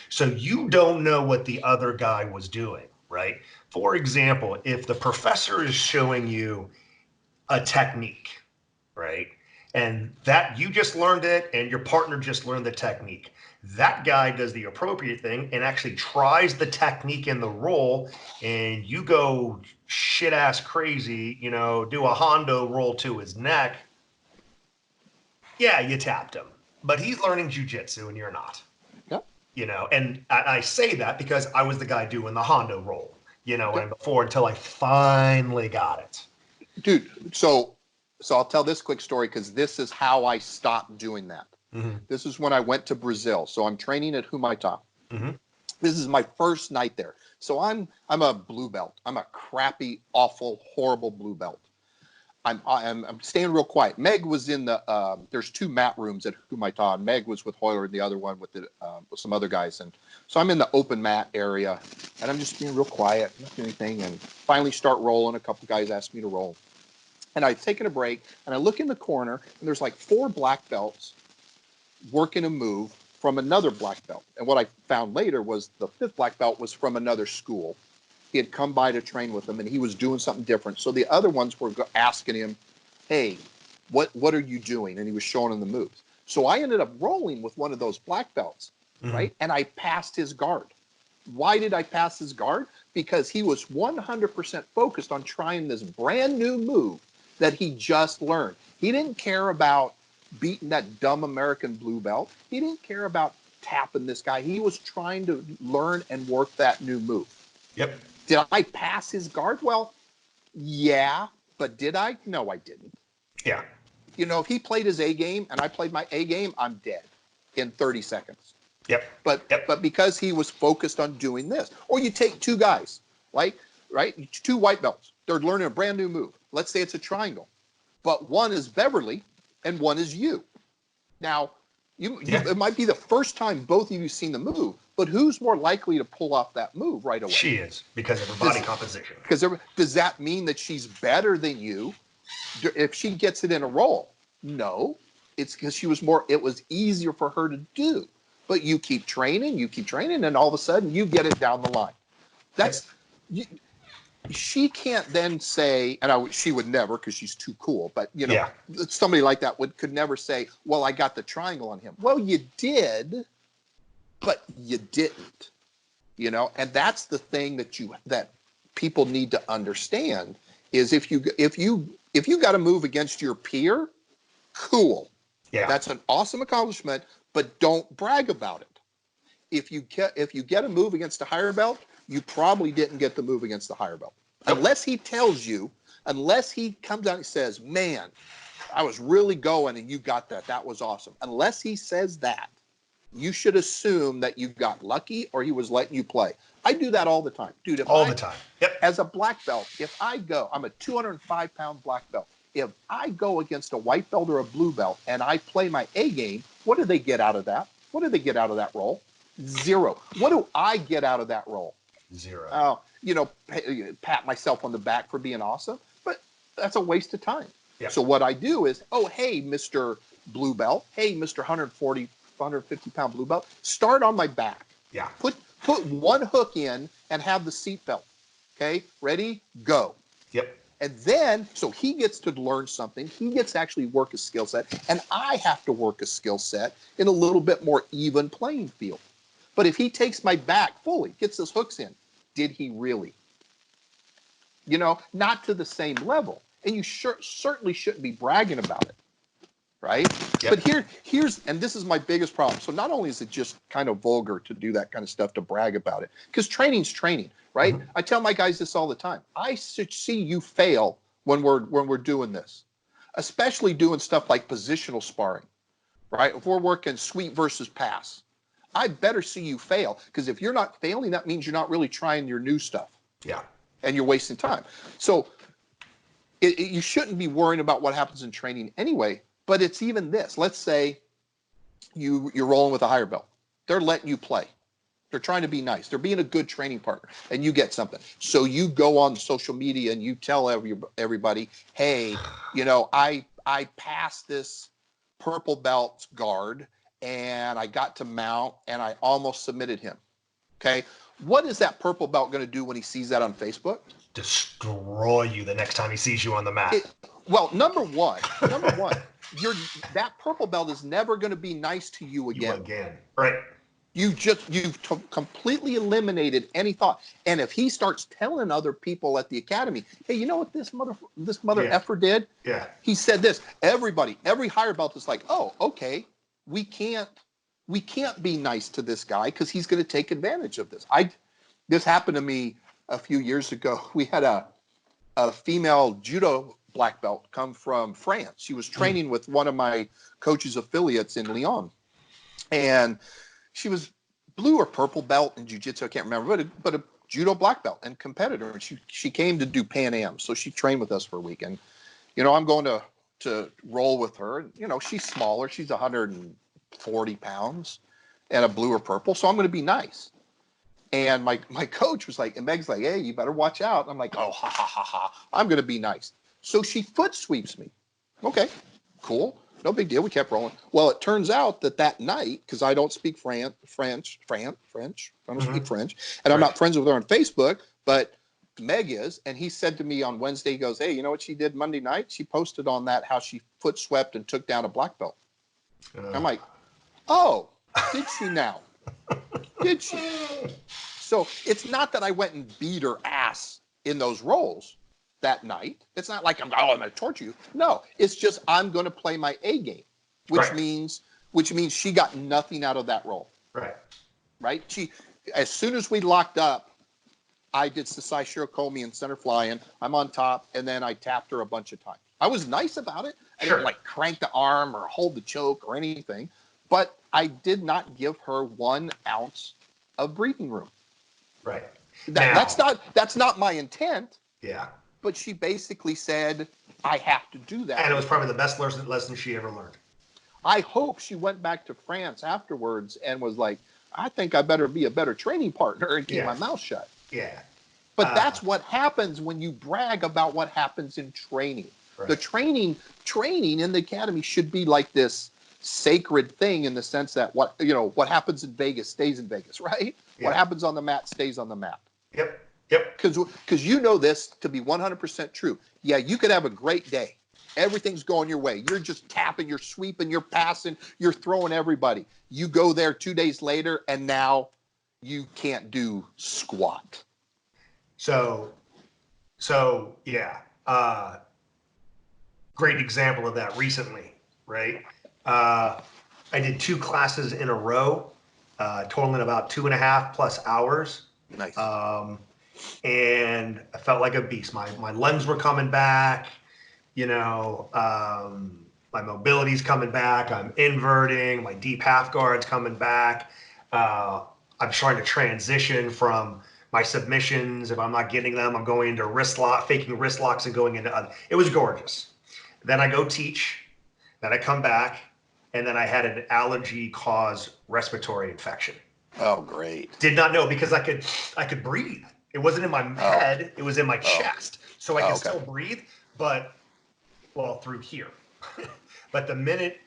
So you don't know what the other guy was doing, right? For example, if the professor is showing you a technique, right? And that you just learned it and your partner just learned the technique. That guy does the appropriate thing and actually tries the technique in the roll, and you go shit ass crazy, do a Hondo roll to his neck. Yeah, you tapped him, but he's learning jiu-jitsu and you're not. And I say that because I was the guy doing the Hondo roll, and before until I finally got it. Dude, so I'll tell this quick story because this is how I stopped doing that. Mm-hmm. This is when I went to Brazil. So I'm training at Humaitá. Mm-hmm. This is my first night there. So I'm a blue belt. I'm a crappy, awful, horrible blue belt. I'm staying real quiet. Meg was in there's two mat rooms at Humaitá, and Meg was with Hoyler and the other one with some other guys. And so I'm in the open mat area, and I'm just being real quiet, not doing anything, and finally start rolling. A couple guys asked me to roll. And I've taken a break, and I look in the corner, and there's like 4 black belts working a move from another black belt. And what I found later was the 5th black belt was from another school. He had come by to train with them, and he was doing something different. So the other ones were asking him, hey, what are you doing? And he was showing them the moves. So I ended up rolling with one of those black belts, right? And I passed his guard. Why did I pass his guard? Because he was 100% focused on trying this brand new move that he just learned. He didn't care about beating that dumb American blue belt. He didn't care about tapping this guy. He was trying to learn and work that new move. Yep. Did I pass his guard? Well, yeah, but did I? No, I didn't. Yeah. If he played his A game and I played my A game, I'm dead in 30 seconds. Yep. But because he was focused on doing this. Or you take 2 guys, right? 2 white belts. They're learning a brand new move. Let's say it's a triangle. But one is Beverly and one is you. Now, it might be the first time both of you seen the move, but who's more likely to pull off that move right away? She is, because of her body composition. Does that mean that she's better than you if she gets it in a roll? No, it's because it was easier for her to do. But you keep training, and all of a sudden you get it down the line. She can't then say, and she would never because she's too cool, but somebody like that could never say, well, I got the triangle on him. Well, you did, but you didn't, and that's the thing that people need to understand is if you got to move against your peer, cool. Yeah. That's an awesome accomplishment, but don't brag about it. if you get a move against a higher belt, you probably didn't get the move against the higher belt. Yep. Unless he tells you, unless he comes out and says, man, I was really going and you got that. That was awesome. Unless he says that, you should assume that you got lucky or he was letting you play. I do that all the time. Dude, all the time. Yep. As a black belt, if I go, I'm a 205-pound black belt. If I go against a white belt or a blue belt and I play my A game, what do they get out of that? What do they get out of that role? Zero. What do I get out of that role? Zero. Pat myself on the back for being awesome, but that's a waste of time. Yep. So what I do is, oh, hey, Mr. Blue Belt, hey, Mr. 150-pound blue belt, start on my back. Yeah. Put one hook in and have the seat belt. Okay, ready, go. Yep. And then, so he gets to learn something. He gets to actually work a skill set, and I have to work a skill set in a little bit more even playing field. But if he takes my back fully, gets his hooks in, did he really? Not to the same level. And you certainly shouldn't be bragging about it, right? Yep. But here's, and this is my biggest problem. So not only is it just kind of vulgar to do that kind of stuff, to brag about it, because training's training, right? Mm-hmm. I tell my guys this all the time. I see you fail when we're doing this, especially doing stuff like positional sparring, right? If we're working sweep versus pass, I better see you fail, because if you're not failing, that means you're not really trying your new stuff. Yeah. And you're wasting time. So you shouldn't be worrying about what happens in training anyway. But it's even this. Let's say you're rolling with a higher belt. They're letting you play. They're trying to be nice. They're being a good training partner, and you get something. So you go on social media and you tell everybody, hey, I passed this purple belt guard and I got to mount and I almost submitted him. Okay. What is that purple belt going to do when he sees that on Facebook? Destroy you the next time he sees you on the mat. Well, number one, that purple belt is never going to be nice to you again. Right. You've completely eliminated any thought. And if he starts telling other people at the academy, hey, you know what this mother effer did? Yeah. He said this. Every higher belt is like, oh, okay, we can't be nice to this guy because he's going to take advantage of this. This happened to me a few years ago. We had a female judo black belt come from France. She was training with one of my coach's affiliates in Lyon, and she was blue or purple belt in jiu-jitsu. I can't remember, but a judo black belt and competitor. And she came to do Pan Am, so she trained with us for a week. And I'm going to roll with her. She's smaller. She's 140 pounds and a blue or purple, so I'm going to be nice. And my coach was like, and Meg's like, hey, you better watch out. I'm like, oh, ha, ha, ha, ha. I'm going to be nice. So she foot sweeps me. Okay, cool. No big deal. We kept rolling. Well, it turns out that night, because I don't speak French. I don't speak French. And I'm not friends with her on Facebook, but Meg is. And he said to me on Wednesday, he goes, hey, you know what she did Monday night? She posted on that how she foot swept and took down a black belt. I'm like, oh, did she now? Did she? So it's not that I went and beat her ass in those rolls that night. It's not like I'm going to torture you. No, it's just I'm going to play my A game, which means she got nothing out of that roll. Right. She, as soon as we locked up, I did Sasai Shirakomi and center fly-in. I'm on top, and then I tapped her a bunch of times. I was nice about it. I didn't like crank the arm or hold the choke or anything, but I did not give her 1 ounce of breathing room. Right. That's not my intent. Yeah. But she basically said, I have to do that. And it was probably the best lesson she ever learned. I hope she went back to France afterwards and was like, I think I better be a better training partner and keep my mouth shut. Yeah. But that's what happens when you brag about what happens in training. Right. The training in the academy should be like this sacred thing, in the sense that what happens in Vegas stays in Vegas, right? Yeah. What happens on the mat stays on the mat. Yep. Because this to be 100% true. Yeah, you could have a great day. Everything's going your way. You're just tapping, you're sweeping, you're passing, you're throwing everybody. You go there 2 days later, and now you can't do squat. So yeah. Great example of that recently, right? I did 2 classes in a row totaling about 2.5+ hours. Nice. And I felt like a beast. My limbs were coming back, my mobility's coming back. I'm inverting, my deep half guard's coming back. I'm trying to transition from my submissions. If I'm not getting them, I'm going into faking wrist locks and going into other. It was gorgeous. Then I go teach, then I come back, and then I had an allergy cause respiratory infection. Oh, great. Did not know because I could breathe. It wasn't in my head, it was in my chest. So I could still breathe, but through here. But the minute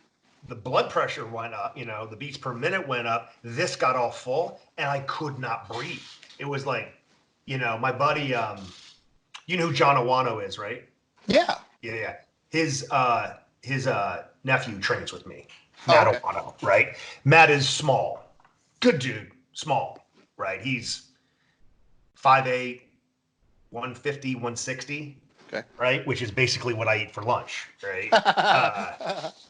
the blood pressure went up, the beats per minute went up, this got all full and I could not breathe. It was like, my buddy, you know who John Awano is, right? Yeah. Yeah. His nephew trains with me, Matt Awano, right? Matt is small. Good dude, small, right? He's 5'8", 150, 160, right? Which is basically what I eat for lunch, right?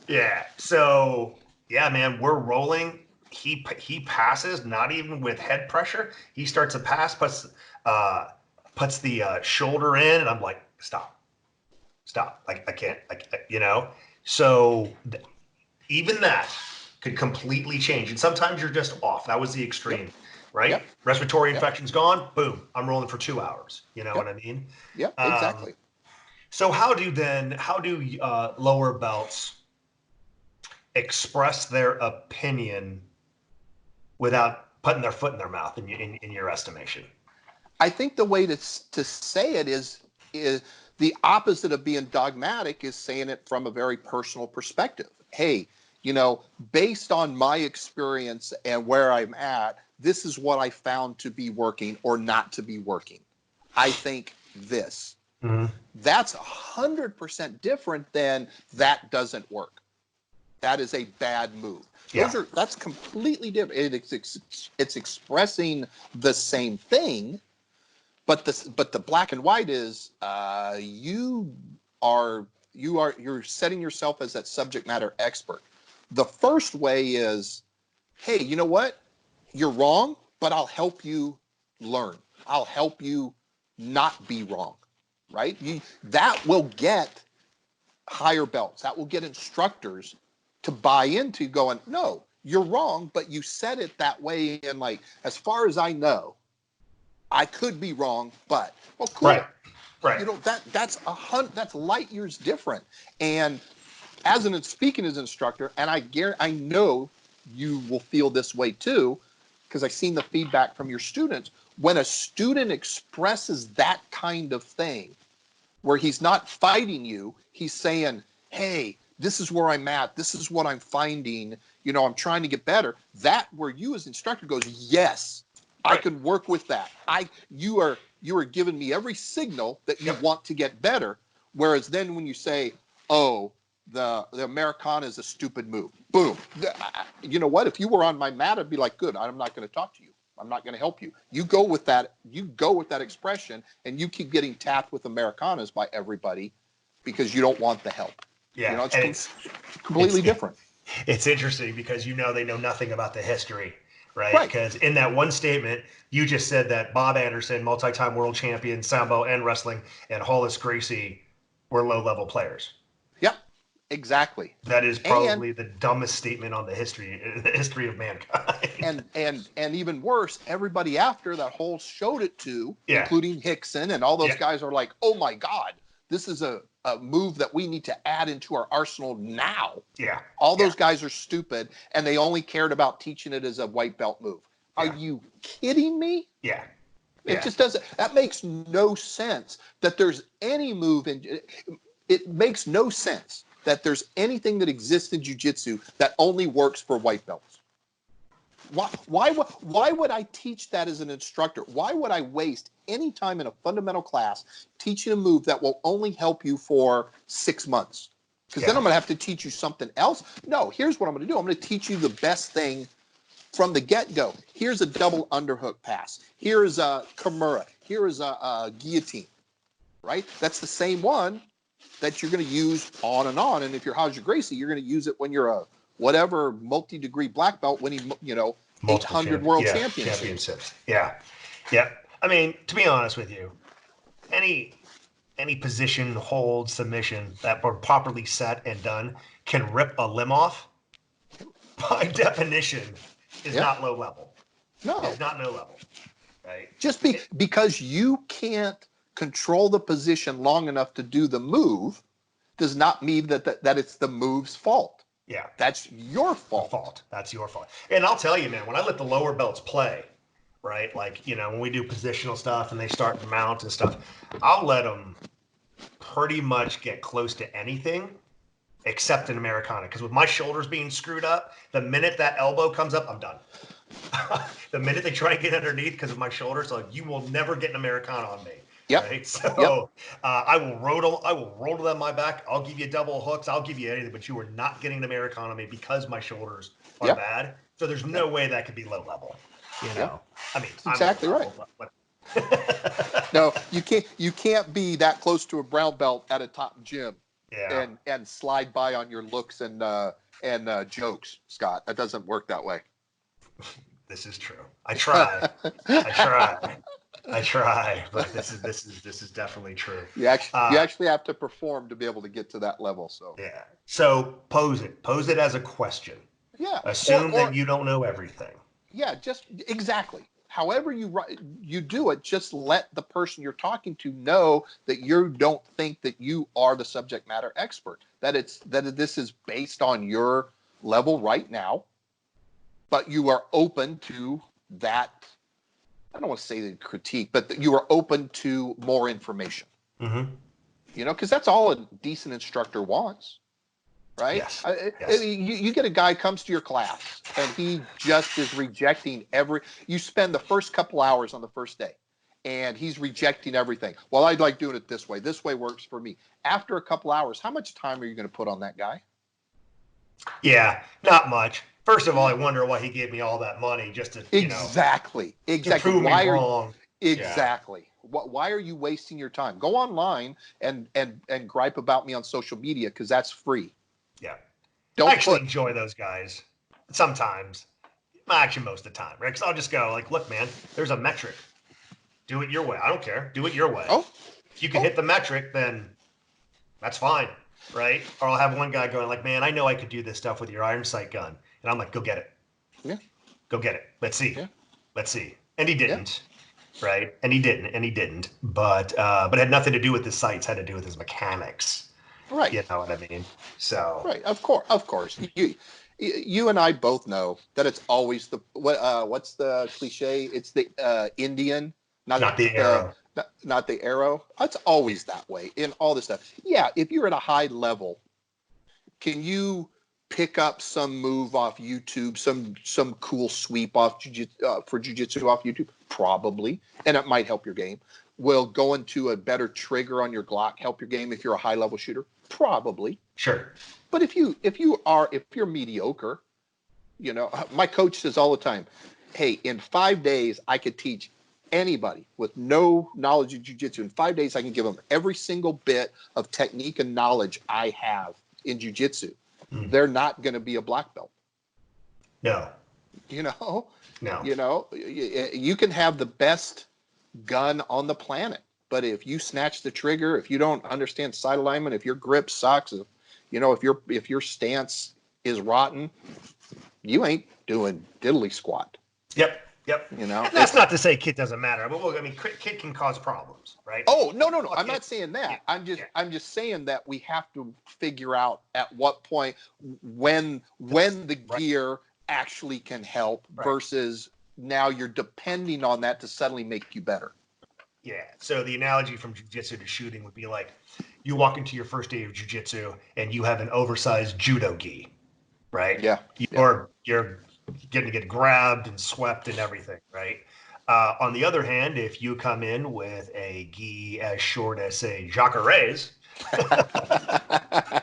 Yeah. So, yeah, man, we're rolling. He passes, not even with head pressure. He starts a pass, puts the shoulder in, and I'm like, stop. Like, I can't, So even that could completely change. And sometimes you're just off. That was the extreme, right? Yep. Respiratory infection's gone. Boom. I'm rolling for 2 hours. You know what I mean? Yep, exactly. So how do lower belts express their opinion without putting their foot in their mouth in your estimation? I think the way to say it is the opposite of being dogmatic is saying it from a very personal perspective. Hey, based on my experience and where I'm at, this is what I found to be working or not to be working. I think this. Mm-hmm. That's 100% different than that doesn't work. That is a bad move. Yeah. That's completely different. It's expressing the same thing, but the black and white is you're setting yourself as that subject matter expert. The first way is, hey, you know what? You're wrong, but I'll help you learn. I'll help you not be wrong, right? That will get higher belts. That will get instructors to buy into going, no, you're wrong, but you said it that way. And like, as far as I know, I could be wrong, but cool. Right. That's light years different. And speaking as an instructor, and I know you will feel this way too, because I've seen the feedback from your students. When a student expresses that kind of thing, where he's not fighting you, he's saying, hey, this is where I'm at. This is what I'm finding. I'm trying to get better. That where you as instructor goes, yes, I can work with that. You are giving me every signal that you want to get better. Whereas then when you say, oh, the Americana is a stupid move, boom. You know what? If you were on my mat, I'd be like, good, I'm not going to talk to you. I'm not going to help you. You go with that expression, and you keep getting tapped with Americanas by everybody because you don't want the help. Yeah, it's completely different. It's interesting because they know nothing about the history, right? Because in that one statement, you just said that Bob Anderson, multi-time world champion, Sambo and wrestling, and Hollis Gracie were low-level players. Yep, exactly. That is probably the dumbest statement on the history of mankind. And even worse, everybody after that Hollis showed it to, including Hickson and all those guys, are like, oh my God, this is a move that we need to add into our arsenal now. Yeah. All those guys are stupid, and they only cared about teaching it as a white belt move. Are you kidding me? Yeah. It just doesn't. That makes no sense that there's any move it makes no sense that there's anything that exists in jiu-jitsu that only works for white belts. Why would I teach that as an instructor? Why would I waste any time in a fundamental class teaching a move that will only help you for 6 months? Because then I'm going to have to teach you something else. No, here's what I'm going to do. I'm going to teach you the best thing from the get-go. Here's a double underhook pass. Here's a Kimura. Here is a guillotine, right? That's the same one that you're going to use on and on. And if you're Roger Gracie, you're going to use it when you're a whatever multi-degree black belt when he, multiple 800 world yeah, championships. Yeah. Yeah. I mean, to be honest with you, any position, hold, submission that were properly set and done can rip a limb off. By definition, is Yeah. not low level. No. It's not no level. Right. Just because you can't control the position long enough to do the move does not mean that it's the move's fault. Yeah. That's your fault. That's your fault. And I'll tell you, man, when I let the lower belts play, right? Like, when we do positional stuff and they start to mount and stuff, I'll let them pretty much get close to anything except an Americana. Because with my shoulders being screwed up, the minute that elbow comes up, I'm done. The minute they try and get underneath because of my shoulders, like, you will never get an Americana on me. Yep. Right. So I will roll to them my back. I'll give you double hooks. I'll give you anything, but you are not getting an Americana on me because my shoulders are bad. So there's no way that could be low level. I mean, exactly right. No, you can't be that close to a brown belt at a top gym and slide by on your looks and jokes, Scott. That doesn't work that way. This is true. I try. I try, but this is definitely true. You actually have to perform to be able to get to that level. So yeah. So pose it as a question. Yeah. Assume that you don't know everything. Yeah, just exactly. However you do it, just let the person you're talking to know that you don't think that you are the subject matter expert. That this is based on your level right now, but you are open to that. I don't want to say the critique, but that you are open to more information. Mm-hmm. Because that's all a decent instructor wants. Right? Yes. You get a guy comes to your class and he just is rejecting you spend the first couple hours on the first day and he's rejecting everything. Well, I'd like doing it this way. This way works for me. After a couple hours, how much time are you going to put on that guy? Yeah, not much. First of all, I wonder why he gave me all that money just to, exactly. to prove me wrong. Exactly. Yeah. Why are you wasting your time? Go online and gripe about me on social media because that's free. Yeah. I actually enjoy those guys sometimes. Actually, most of the time, right? Because I'll just go like, look, man, there's a metric. Do it your way. I don't care. Do it your way. Oh. If you can hit the metric, then that's fine, right? Or I'll have one guy going like, man, I know I could do this stuff with your iron sight gun. And I'm like, go get it. Yeah. Go get it. Let's see. Yeah. Let's see. And he didn't. Yeah. Right? And he didn't. But it had nothing to do with his sights. It had to do with his mechanics. Right. You know what I mean? So. Right. Of course. You and I both know that it's always what's the cliche? It's the Indian, not the arrow. Not the arrow. It's always that way in all this stuff. Yeah. If you're at a high level, can you pick up some move off YouTube, some cool sweep off for jiu-jitsu off YouTube? Probably. And it might help your game. Will going to a better trigger on your Glock help your game if you're a high level shooter? Probably. Sure. But if you're mediocre, my coach says all the time, hey, in 5 days I could teach anybody with no knowledge of jiu-jitsu. In 5 days I can give them every single bit of technique and knowledge I have in jiu-jitsu. They're not going to be a black belt. No. No. You can have the best gun on the planet, but if you snatch the trigger, if you don't understand sight alignment, if your grip sucks, if your stance is rotten, you ain't doing diddly squat. Yep. And that's not to say kit doesn't matter. Kit can cause problems, right? Oh, no. I'm not saying that. Yeah. I'm just saying that we have to figure out at what point when the gear actually can help versus now you're depending on that to suddenly make you better. Yeah. So the analogy from jiu-jitsu to shooting would be like you walk into your first day of jiu-jitsu and you have an oversized judo gi, right? Yeah. You're going to get grabbed and swept and everything, right? On the other hand, if you come in with a gi as short as, say, Jacare's,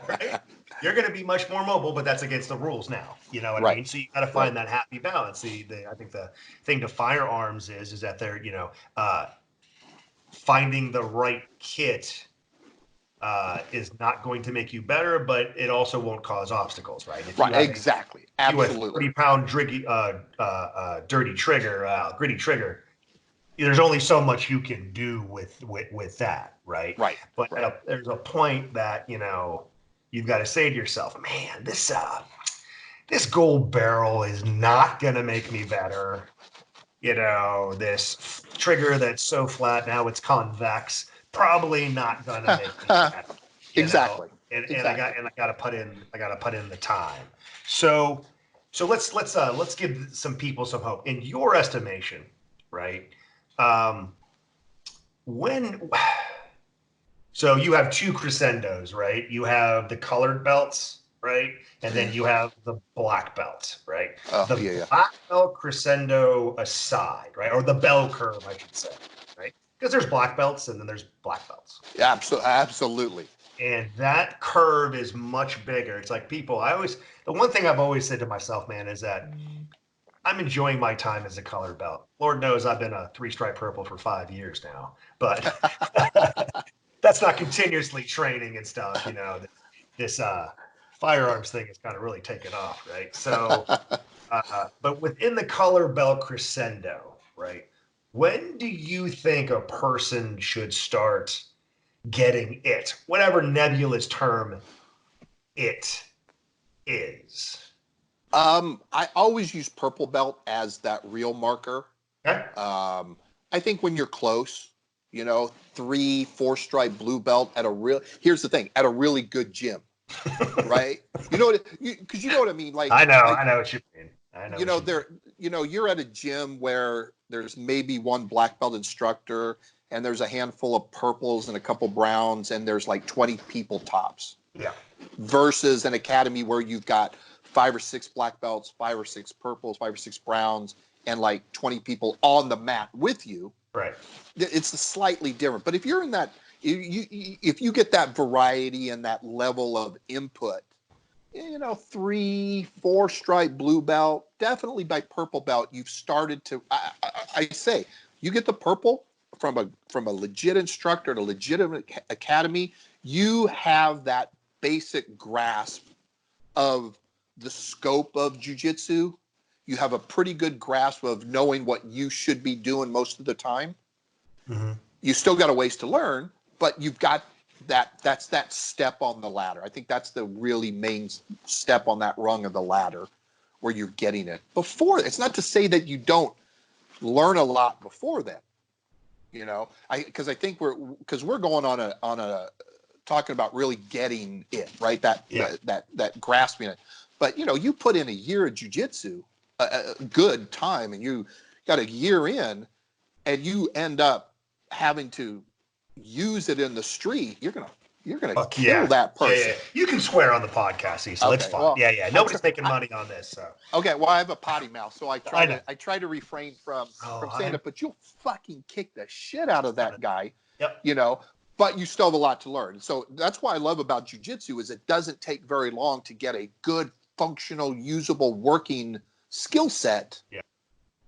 right? You're going to be much more mobile, but that's against the rules now. You know what I mean? So you got to find that happy balance. I think the thing to firearms is that they're, finding the right kit is not going to make you better, but it also won't cause obstacles, right? If Right. Exactly. Absolutely. 30-pound dirty trigger, gritty trigger, there's only so much you can do with that, right? Right. But Right. there's a point that you've got to say to yourself, man, this gold barrel is not gonna make me better. This trigger that's so flat now it's convex, probably not gonna make me better. Exactly. And Exactly. I gotta put in the time. So let's give some people some hope. In your estimation, right? Um, when so you have two crescendos, right? You have the colored belts, right? And then you have the black belt, right? Oh, The yeah. black belt crescendo aside, right? Or the bell curve, I should say, right? Because there's black belts and then there's black belts. Yeah. Absolutely. And that curve is much bigger. It's like the one thing I've always said to myself, man, is that I'm enjoying my time as a colored belt. Lord knows I've been a 3-stripe purple for 5 years now, but that's not continuously training and stuff. This firearms thing has kind of really taken off, right? So, but within the color belt crescendo, right? When do you think a person should start getting it, whatever nebulous term it is? I always use purple belt as that real marker. Okay. I think when you're close, 3-4 stripe blue belt here's the thing, at a really good gym, right? Because you know what I mean? I know what you mean. You're at a gym where there's maybe one black belt instructor and there's a handful of purples and a couple browns and there's like 20 people tops. Yeah. Versus an academy where you've got 5 or 6 black belts, 5 or 6 purples, 5 or 6 browns, and like 20 people on the mat with you. Right. It's slightly different. But if you're in that, if you get that variety and that level of input, 3-4 stripe blue belt, definitely by purple belt, you've started to. I say you get the purple from a legit instructor at a legitimate academy. You have that basic grasp of the scope of jiu-jitsu. You have a pretty good grasp of knowing what you should be doing most of the time. Mm-hmm. You still got a ways to learn, but you've got that's that step on the ladder. I think that's the really main step on that rung of the ladder where you're getting it. Before, it's not to say that you don't learn a lot before then. Because I think we're going on a talking about really getting it, right? That grasping it. But you put in a year of jiu-jitsu, a good time, and you got a year in, and you end up having to use it in the street, you're gonna kill that person. Yeah. You can swear on the podcast, Cecil. It's fine. Well, yeah. Nobody's making money on this. So. Okay, well, I have a potty mouth, so I try to refrain from saying it, but you'll fucking kick the shit out of that guy. Yep. But you still have a lot to learn. So that's what I love about jiu-jitsu is it doesn't take very long to get a good, functional, usable, working skill set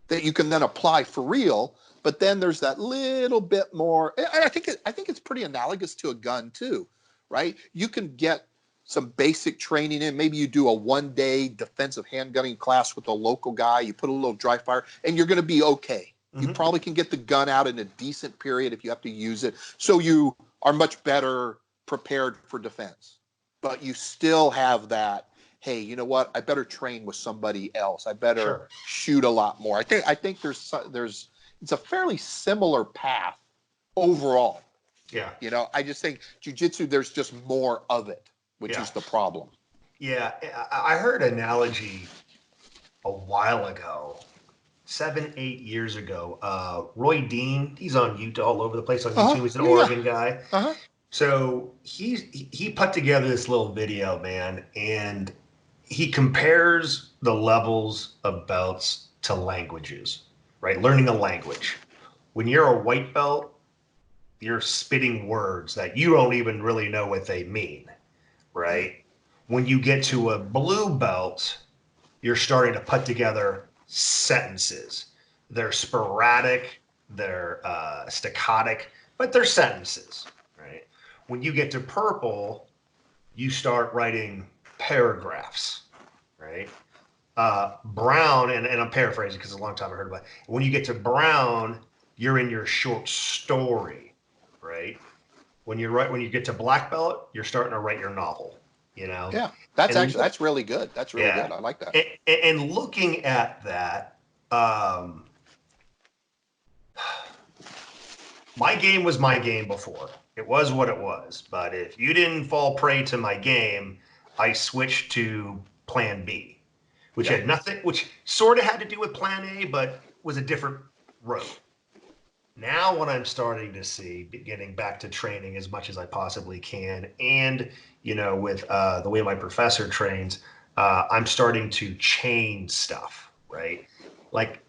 that you can then apply for real. But then there's that little bit more. And I think it's pretty analogous to a gun too, right? You can get some basic training in. Maybe you do a 1-day defensive handgunning class with a local guy. You put a little dry fire, and you're going to be okay. Mm-hmm. You probably can get the gun out in a decent period if you have to use it. So you are much better prepared for defense. But you still have that, hey, you know what? I better train with somebody else. I better shoot a lot more. I think there's it's a fairly similar path overall. Yeah. I just think jiu-jitsu, there's just more of it, which is the problem. Yeah. I heard an analogy a while ago, 7-8 years ago. Roy Dean, he's on YouTube, all over the place on YouTube. He's an Oregon guy. Uh-huh. So he put together this little video, man, and he compares the levels of belts to languages, right? Learning a language. When you're a white belt, you're spitting words that you don't even really know what they mean, right? When you get to a blue belt, you're starting to put together sentences. They're sporadic, they're staccatic, but they're sentences, right? When you get to purple, you start writing paragraphs, right? Brown, and I'm paraphrasing because it's a long time I heard about it. When you get to brown, you're in your short story, right? When you get to black belt, you're starting to write your novel, you know? Yeah, that's And actually, that's really good. That's really yeah, good. I like that. and looking at that, my game was my game before. It was what it was. But if you didn't fall prey to my game, I switched to plan B, which had nothing, which sort of had to do with plan A, but was a different road. Now, what I'm starting to see, getting back to training as much as I possibly can, and with the way my professor trains, I'm starting to chain stuff, right? Like,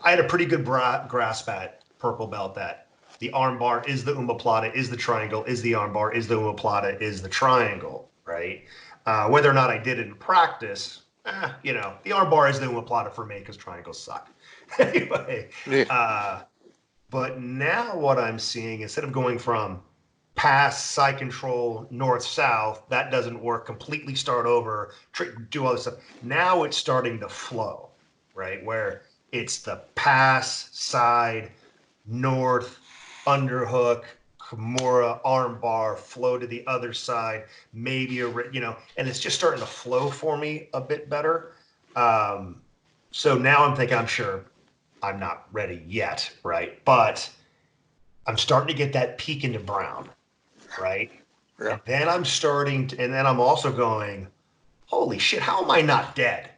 I had a pretty good grasp at purple belt that the arm bar is the omoplata, is the triangle, is the arm bar, is the omoplata, is the triangle, right? Whether or not I did it in practice, the arm bar is the omoplata for me because triangles suck. Anyway, Yeah. but now what I'm seeing, instead of going from pass, side control, north, south, that doesn't work, completely start over, do all this stuff. Now it's starting to flow, right? Where it's the pass, side, north, underhook, Kimura, arm bar, flow to the other side, maybe and it's just starting to flow for me a bit better. So now I'm thinking, I'm sure I'm not ready yet, right? But I'm starting to get that peak into brown, right? Yeah. And then and then I'm also going, holy shit, how am I not dead?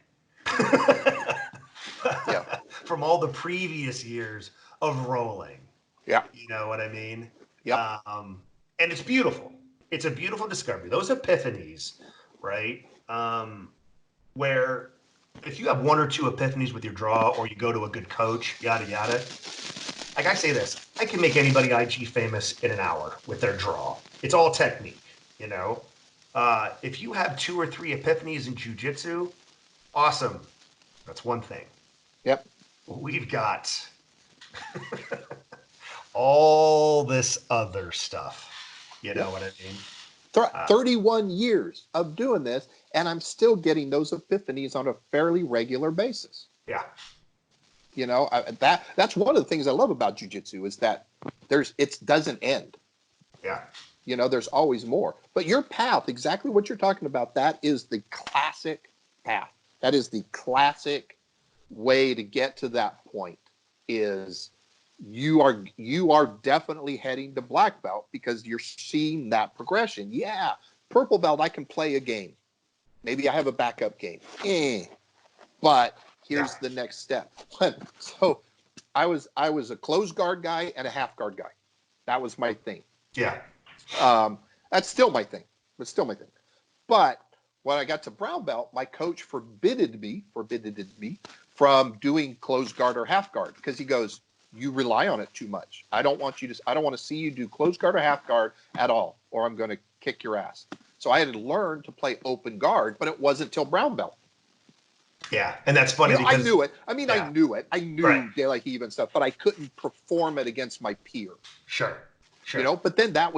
Yeah. From all the previous years of rolling. Yeah. You know what I mean? Yep. And it's beautiful. It's a beautiful discovery. Those epiphanies, right? Where if you have one or two epiphanies with your draw, or you go to a good coach, yada yada. Like I say this, I can make anybody IG famous in an hour with their draw. It's all technique, you know. If you have 2 or 3 epiphanies in jiu-jitsu, awesome. That's one thing. Yep. We've got all this other stuff. You know Yep. what I mean? 31 years of doing this, and I'm still getting those epiphanies on a fairly regular basis. Yeah. That's one of the things I love about jiu-jitsu is that it doesn't end. Yeah. There's always more. But your path, exactly what you're talking about, that is the classic path. That is the classic way to get to that point. Is you are definitely heading to black belt because you're seeing that progression. Yeah, purple belt, I can play a game. Maybe I have a backup game. But here's the next step. So I was a closed guard guy and a half guard guy. That was my thing. Yeah. That's still my thing. It's still my thing. But when I got to brown belt, my coach forbidded me from doing closed guard or half guard because he goes, you rely on it too much. I don't want to see you do closed guard or half guard at all, or I'm going to kick your ass. So I had to learn to play open guard, but it wasn't till brown belt. Yeah, and that's funny because I knew it. I mean, yeah. I knew it. I knew Right. De La Heave and stuff, but I couldn't perform it against my peer. Sure. But then it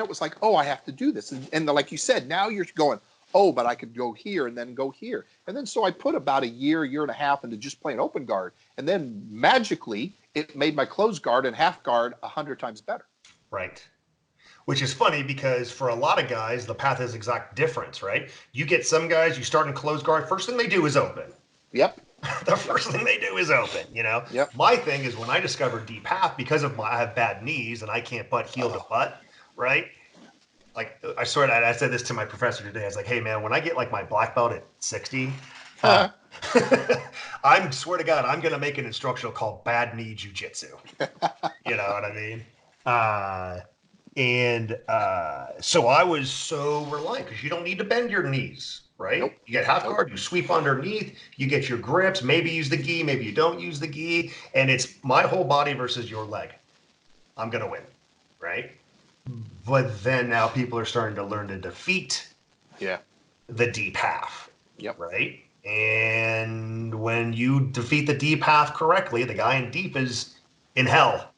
was like, oh, I have to do this. And like you said, now you're going, oh, but I could go here and then go here. And then so I put about a year and a half into just playing open guard. And then magically it made my closed guard and half guard 100 times better. Right. Which is funny because for a lot of guys, the path is exact difference, right? You get some guys, you start in closed guard, first thing they do is open. Yep. The first thing they do is open, Yep. My thing is when I discovered deep half, because I have bad knees and I can't butt heel to butt, right? Like I said this to my professor today. I was like, hey man, when I get like my black belt at 60, I swear to God, I'm going to make an instructional called Bad Knee Jiu-Jitsu. You know what I mean? So I was so reliant because you don't need to bend your knees, right? Nope. You get half guard, you sweep underneath, you get your grips, maybe use the gi, maybe you don't use the gi, and it's my whole body versus your leg. I'm going to win, right? But then now people are starting to learn to defeat the deep half, right? And when you defeat the deep half correctly, the guy in deep is in hell.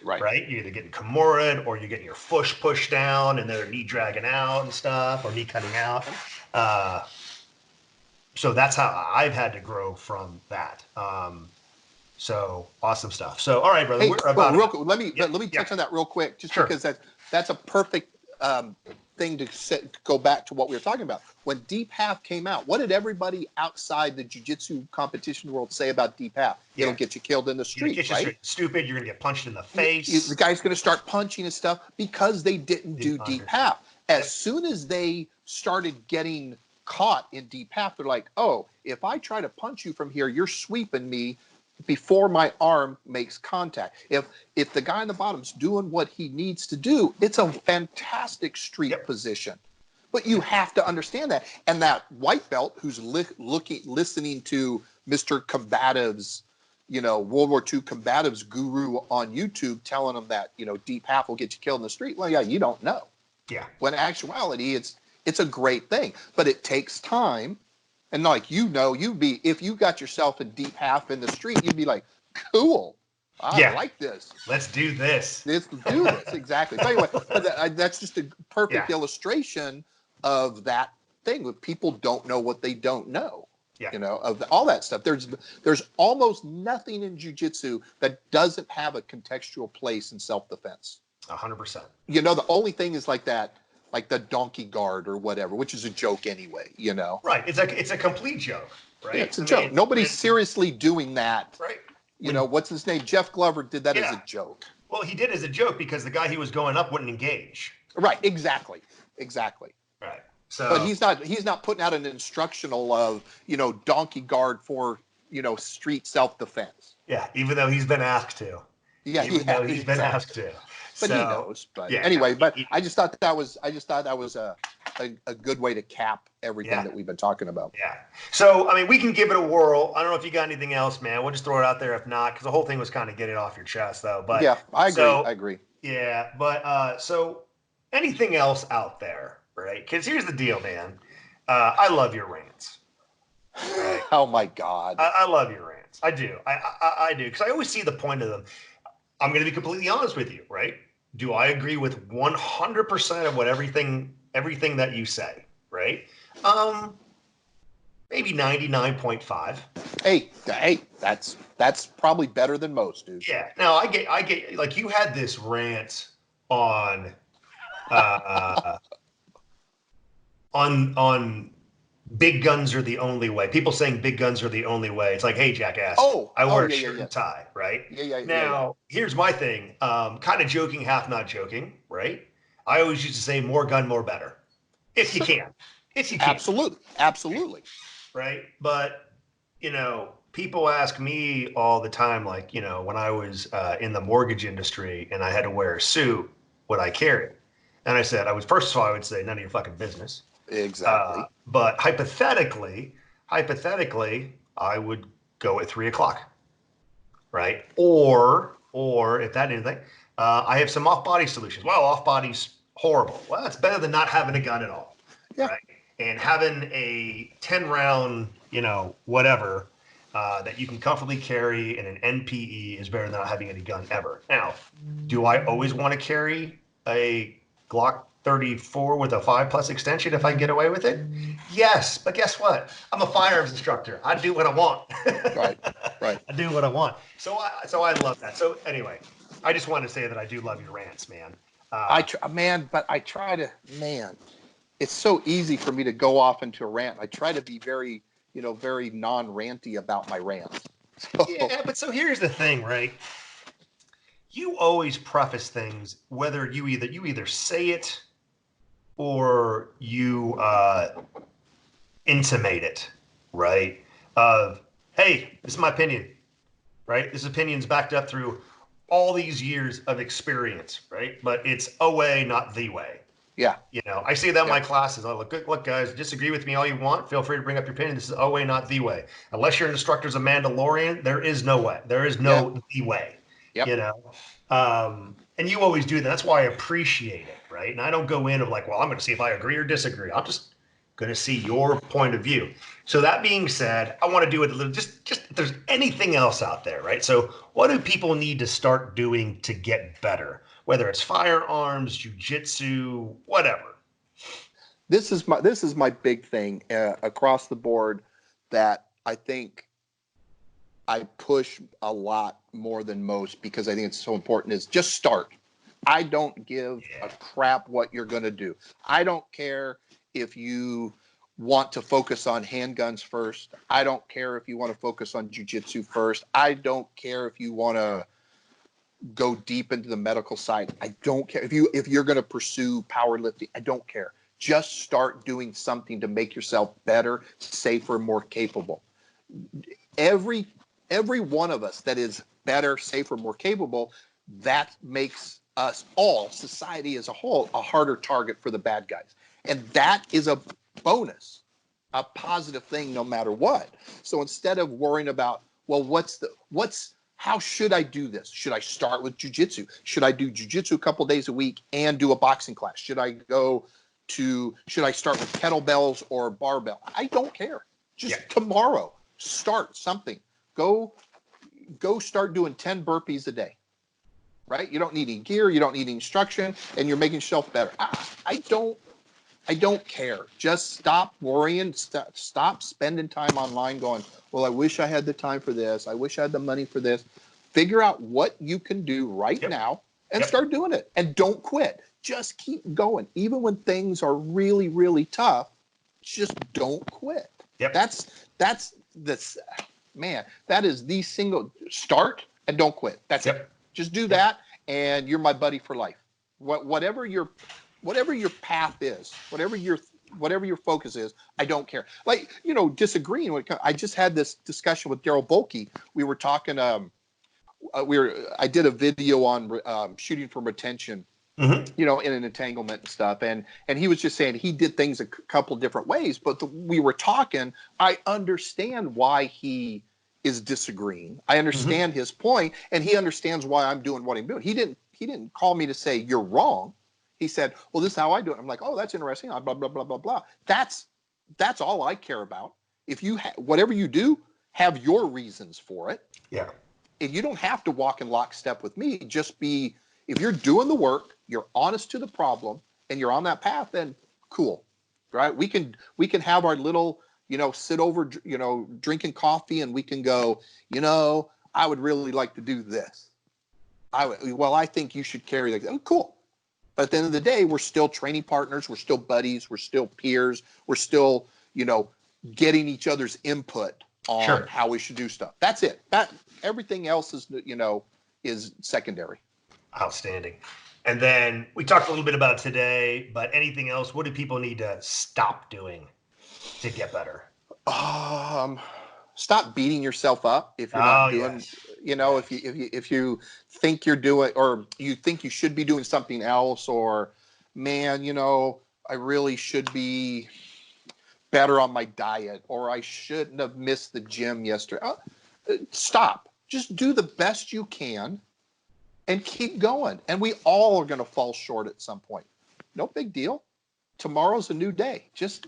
right? You're either getting Kimura'd or you're getting your fush pushed down and their knee dragging out and stuff, or knee cutting out. So that's how I've had to grow from that. So awesome stuff. So all right, brother. Hey, We're about let me touch on that real quick, just because that's a perfect thing to go back to what we were talking about. When Deep Half came out, what did everybody outside the jiu-jitsu competition world say about Deep Half? It'll get you killed in the street, right? Stupid. You're gonna get punched in the face. The guy's gonna start punching and stuff because they didn't do Deep Half. As soon as they started getting caught in Deep Half, they're like, oh, if I try to punch you from here, you're sweeping me before my arm makes contact. If the guy on the bottom's doing what he needs to do, it's a fantastic street position. But you have to understand that. And that white belt who's listening to Mr. Combatives, World War II Combatives guru on YouTube telling him that, Deep Half will get you killed in the street. Well, yeah, you don't know. Yeah. When in actuality, it's a great thing, but it takes time. And like, if you got yourself in Deep Half in the street, you'd be like, cool. I like this. Let's do this. Let's do this. Exactly. But anyway, that's just a perfect illustration of that thing. With people don't know what they don't know. Yeah. Of all that stuff. There's almost nothing in jiu-jitsu that doesn't have a contextual place in self-defense. 100%. The only thing is like that. Like the donkey guard or whatever, which is a joke anyway, Right. It's a complete joke, right? Yeah, it's a joke. Nobody's seriously doing that. Right. What's his name? Jeff Glover did that as a joke. Well, he did as a joke because the guy he was going up wouldn't engage. Right. Exactly. Right. So, but he's not putting out an instructional of, donkey guard for, street self-defense. Yeah. Even though he's been asked to. Yeah. Though he's been asked to. But he knows. But anyway, I just thought that was a good way to cap everything that we've been talking about. Yeah. So we can give it a whirl. I don't know if you got anything else, man. We'll just throw it out there if not, because the whole thing was kind of get it off your chest, though. But yeah, I agree. Yeah, but so anything else out there, right? Because here's the deal, man. I love your rants. Right? Oh my God. I love your rants. I do. I do, because I always see the point of them. I'm going to be completely honest with you, right? Do I agree with 100% of what everything that you say, right? Maybe 99.5. Hey, that's probably better than most, dude. Yeah. No, I get like you had this rant on big guns are the only way. People saying big guns are the only way. It's like, hey, jackass, I wear a shirt and tie, right? Now, here's my thing. Kind of joking, half not joking, right? I always used to say more gun, more better. If you can. If you can. Absolutely. Right? But, people ask me all the time, like, when I was in the mortgage industry and I had to wear a suit, would I carry it? And I said, first of all, I would say none of your fucking business. Exactly. But hypothetically, I would go at 3:00, right? Or if that anything, I have some off-body solutions. Well, off-body's horrible. Well, that's better than not having a gun at all, right? And having a 10-round, whatever, that you can comfortably carry in an NPE is better than not having any gun ever. Now, do I always want to carry a Glock 34 with a 5+ extension if I can get away with it? Yes, but guess what? I'm a firearms instructor. I do what I want. Right. I do what I want. So I love that. So anyway, I just want to say that I do love your rants, man. It's so easy for me to go off into a rant. I try to be very, very non-ranty about my rants. So. Yeah, but so here's the thing, right? You always preface things, whether you either say it or you intimate it, right? Of, hey, this is my opinion, right? This opinion's backed up through all these years of experience, right? But it's a way, not the way. Yeah. I say that in my classes. I look, guys, disagree with me all you want. Feel free to bring up your opinion. This is a way, not the way. Unless your instructor's a Mandalorian, there is no way. There is no the way. Yep. And you always do that. That's why I appreciate it, right? And I don't go in of like, well, I'm going to see if I agree or disagree. I'll just going to see your point of view. So that being said, I want to do it a little, just if there's anything else out there, right? So what do people need to start doing to get better? Whether it's firearms, jiu-jitsu, whatever. This is my big thing across the board that I think I push a lot more than most because I think it's so important is just start. I don't give a crap what you're going to do. I don't care if you want to focus on handguns first. I don't care if you want to focus on jiu-jitsu first. I don't care if you want to go deep into the medical side. I don't care if you're going to pursue powerlifting. I don't care. Just start doing something to make yourself better, safer, more capable. Every one of us that is better, safer, more capable, that makes us all, society as a whole, a harder target for the bad guys. And that is a bonus, a positive thing no matter what. So instead of worrying about, well, how should I do this? Should I start with jiu-jitsu? Should I do jiu-jitsu a couple days a week and do a boxing class? Should I start with kettlebells or barbell? I don't care. Just tomorrow, start something. Go start doing 10 burpees a day, right? You don't need any gear. You don't need any instruction, and you're making yourself better. I don't care. Just stop worrying. Stop spending time online going, well, I wish I had the time for this. I wish I had the money for this. Figure out what you can do right now and start doing it. And don't quit. Just keep going. Even when things are really, really tough, just don't quit. That's this, man, that is the single start and don't quit. That's it. Just do that. And you're my buddy for life. Whatever your path is, whatever your focus is, I don't care. Like, disagreeing. I just had this discussion with Daryl Bolke. We were talking, I did a video on shooting from retention, in an entanglement and stuff. And he was just saying he did things a couple different ways, but we were talking, I understand why he is disagreeing. I understand his point, and he understands why I'm doing what I'm doing. He didn't call me to say you're wrong. He said, well, this is how I do it. I'm like, oh, that's interesting. Blah, blah, blah, blah, blah. That's all I care about. If you whatever you do, have your reasons for it. Yeah. And you don't have to walk in lockstep with me. Just if you're doing the work, you're honest to the problem, and you're on that path, then cool, right? We can have our little, sit over, drinking coffee, and we can go, I would really like to do this. I think you should carry that. Oh, cool. But at the end of the day, we're still training partners. We're still buddies. We're still peers. We're still, getting each other's input on how we should do stuff. That's it. Everything else is secondary. Outstanding. And then we talked a little bit about today, but anything else? What do people need to stop doing to get better? Stop beating yourself up if you're not doing. If you think you're doing, or you think you should be doing something else, or man, I really should be better on my diet, or I shouldn't have missed the gym yesterday. Stop. Just do the best you can and keep going. And we all are going to fall short at some point. No big deal. Tomorrow's a new day. Just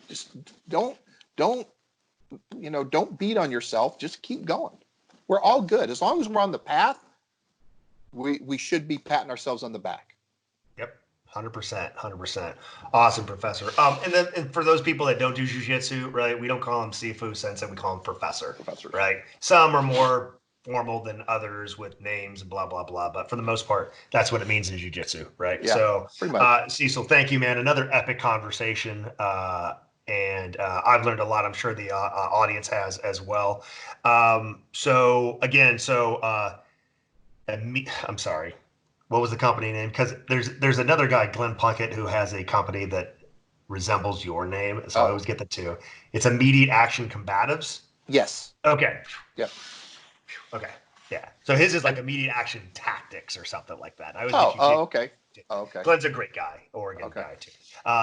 don't beat on yourself. Just keep going. We're all good. As long as we're on the path, we should be patting ourselves on the back. Yep. 100%. Awesome, Professor. And for those people that don't do jiu-jitsu, right, we don't call him Sifu Sensei, we call him Professor, right? Some are more formal than others with names and blah, blah, blah. But for the most part, that's what it means in jiu-jitsu, right? Yeah, so, pretty much. Cecil, thank you, man. Another epic conversation. And I've learned a lot. I'm sure the audience has as well. I'm sorry. What was the company name? Because there's another guy, Glenn Plunkett, who has a company that resembles your name. So I always get the two. It's Immediate Action Combatives. Yes. Okay. Yep. Okay. Yeah. So his is like Immediate Action Tactics or something like that. Okay. Glenn's a great guy, Oregon guy too.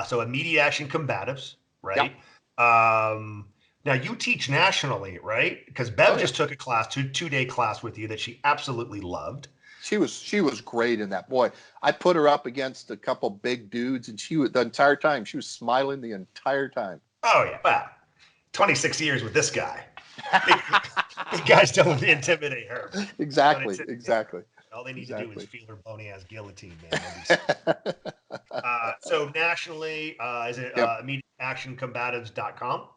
So Immediate Action Combatives, right? Yep. Now you teach nationally, right? Because Bev just took a class, two-day class with you that she absolutely loved. She was great in that. Boy, I put her up against a couple big dudes, and the entire time she was smiling the entire time. Oh yeah, well, 26 years with this guy. Big guys don't intimidate her. Exactly. Exactly. All they need to do is Exactly. feel her bony ass guillotine, man. So nationally, is it Yep. immediateactioncombatives.com?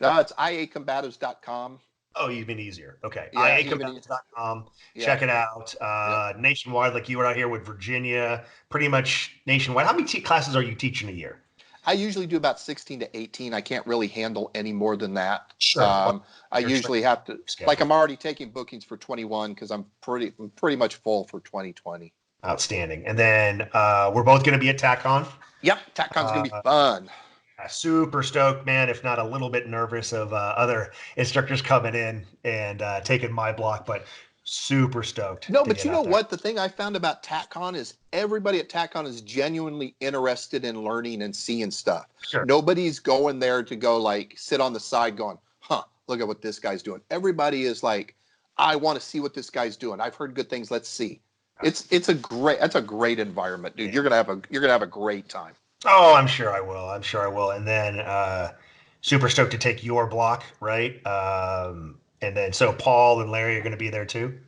It's iacombatives.com. Oh, even easier. Okay. Yeah. iacombatives.com. Yeah. Check it out. Yep. Nationwide, like you were out here with Virginia, pretty much nationwide. How many classes are you teaching a year? I usually do about 16 to 18. I can't really handle any more than that. Sure. I usually have to, like, I'm already taking bookings for 21 because I'm pretty much full for 2020. Outstanding. And then we're both going to be at TACCon. Yep. TACCon's going to be fun. Super stoked, man, if not a little bit nervous of other instructors coming in and taking my block, but super stoked. No, but you know what? The thing I found about TACCon is everybody at TACCon is genuinely interested in learning and seeing stuff. Sure. Nobody's going there to go like sit on the side going, look at what this guy's doing. Everybody is like, I want to see what this guy's doing. I've heard good things. Let's see. That's a great environment, dude. Yeah. You're gonna have a great time. Oh, I'm sure I will. And then super stoked to take your block, right? And then so Paul and Larry are going to be there too.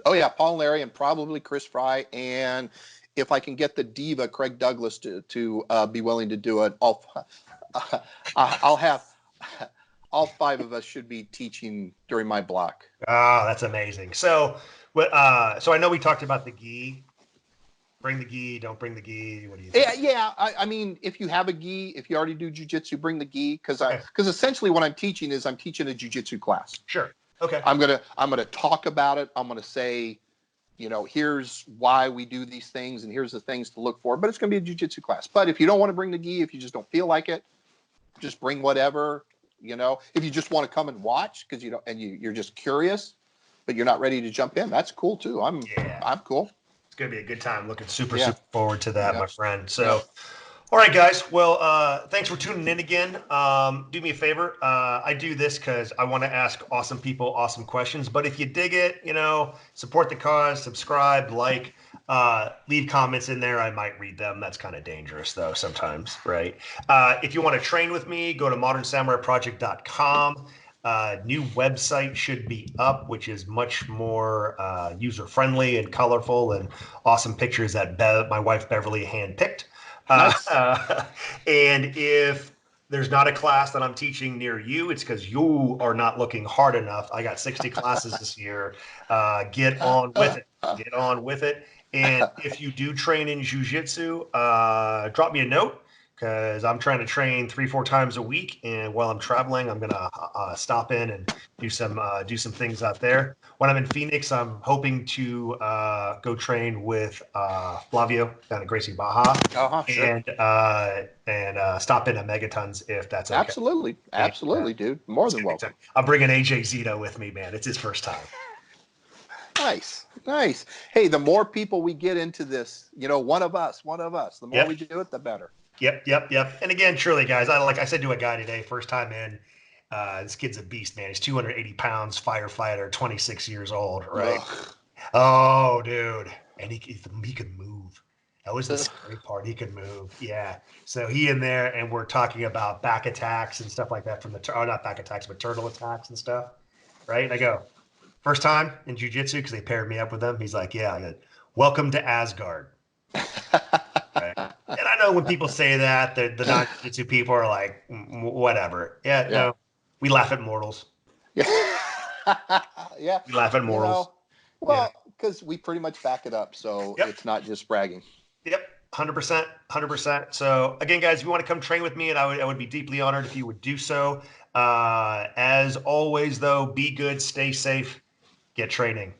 Oh yeah, Paul and Larry, and probably Chris Fry, and if I can get the diva Craig Douglas to be willing to do it, I'll have all 5 of us should be teaching during my block. Oh, that's amazing. So I know we talked about the gi. Bring the gi, don't bring the gi. What do you think? Yeah. I mean, if you have a gi, if you already do jiu-jitsu, bring the gi, because essentially what I'm teaching is I'm teaching a jiu-jitsu class. Sure. Okay. I'm gonna talk about it. I'm gonna say, here's why we do these things and here's the things to look for. But it's gonna be a jiu-jitsu class. But if you don't want to bring the gi, if you just don't feel like it, just bring whatever. If you just want to come and watch because you're just curious, but you're not ready to jump in, that's cool too. I'm cool. It's going to be a good time. Looking super forward to that, my friend. So, all right, guys. Well, thanks for tuning in again. Do me a favor. I do this because I want to ask awesome people awesome questions. But if you dig it, support the cause, subscribe, leave comments in there. I might read them. That's kind of dangerous, though, sometimes, right? If you want to train with me, go to modernsamuraiproject.com. New website should be up, which is much more user-friendly and colorful and awesome pictures that my wife Beverly handpicked. Nice. And if there's not a class that I'm teaching near you, it's because you are not looking hard enough. I got 60 classes this year. Get on with it. Get on with it. And if you do train in Jiu-Jitsu, drop me a note. Because I'm trying to train 3-4 times a week, and while I'm traveling, I'm gonna stop in and do some things out there. When I'm in Phoenix, I'm hoping to go train with Flavio down at Gracie Baja, sure. and stop in at Megatons if that's okay. Absolutely, dude. More than welcome. I'm bringing AJ Zito with me, man. It's his first time. Nice. Hey, the more people we get into this, one of us. The more we do it, the better. Yep. And again, truly, guys, like I said to a guy today, first time in, this kid's a beast, man. He's 280 pounds, firefighter, 26 years old, right? Ugh. Oh, dude. And he can move. That was the scary part. He could move. Yeah. So he in there, and we're talking about back attacks and stuff like that from not back attacks, but turtle attacks and stuff, right? And I go, first time in jiu-jitsu, because they paired me up with them. He's like, yeah. I go, welcome to Asgard. Right? And I know when people say that, the non-jiu-jitsu people are like, whatever. Yeah, no, we laugh at mortals. Yeah. We laugh at mortals. Because we pretty much back it up, so it's not just bragging. Yep, 100%. So again, guys, if you want to come train with me, and I would be deeply honored if you would do so. As always, though, be good, stay safe, get training.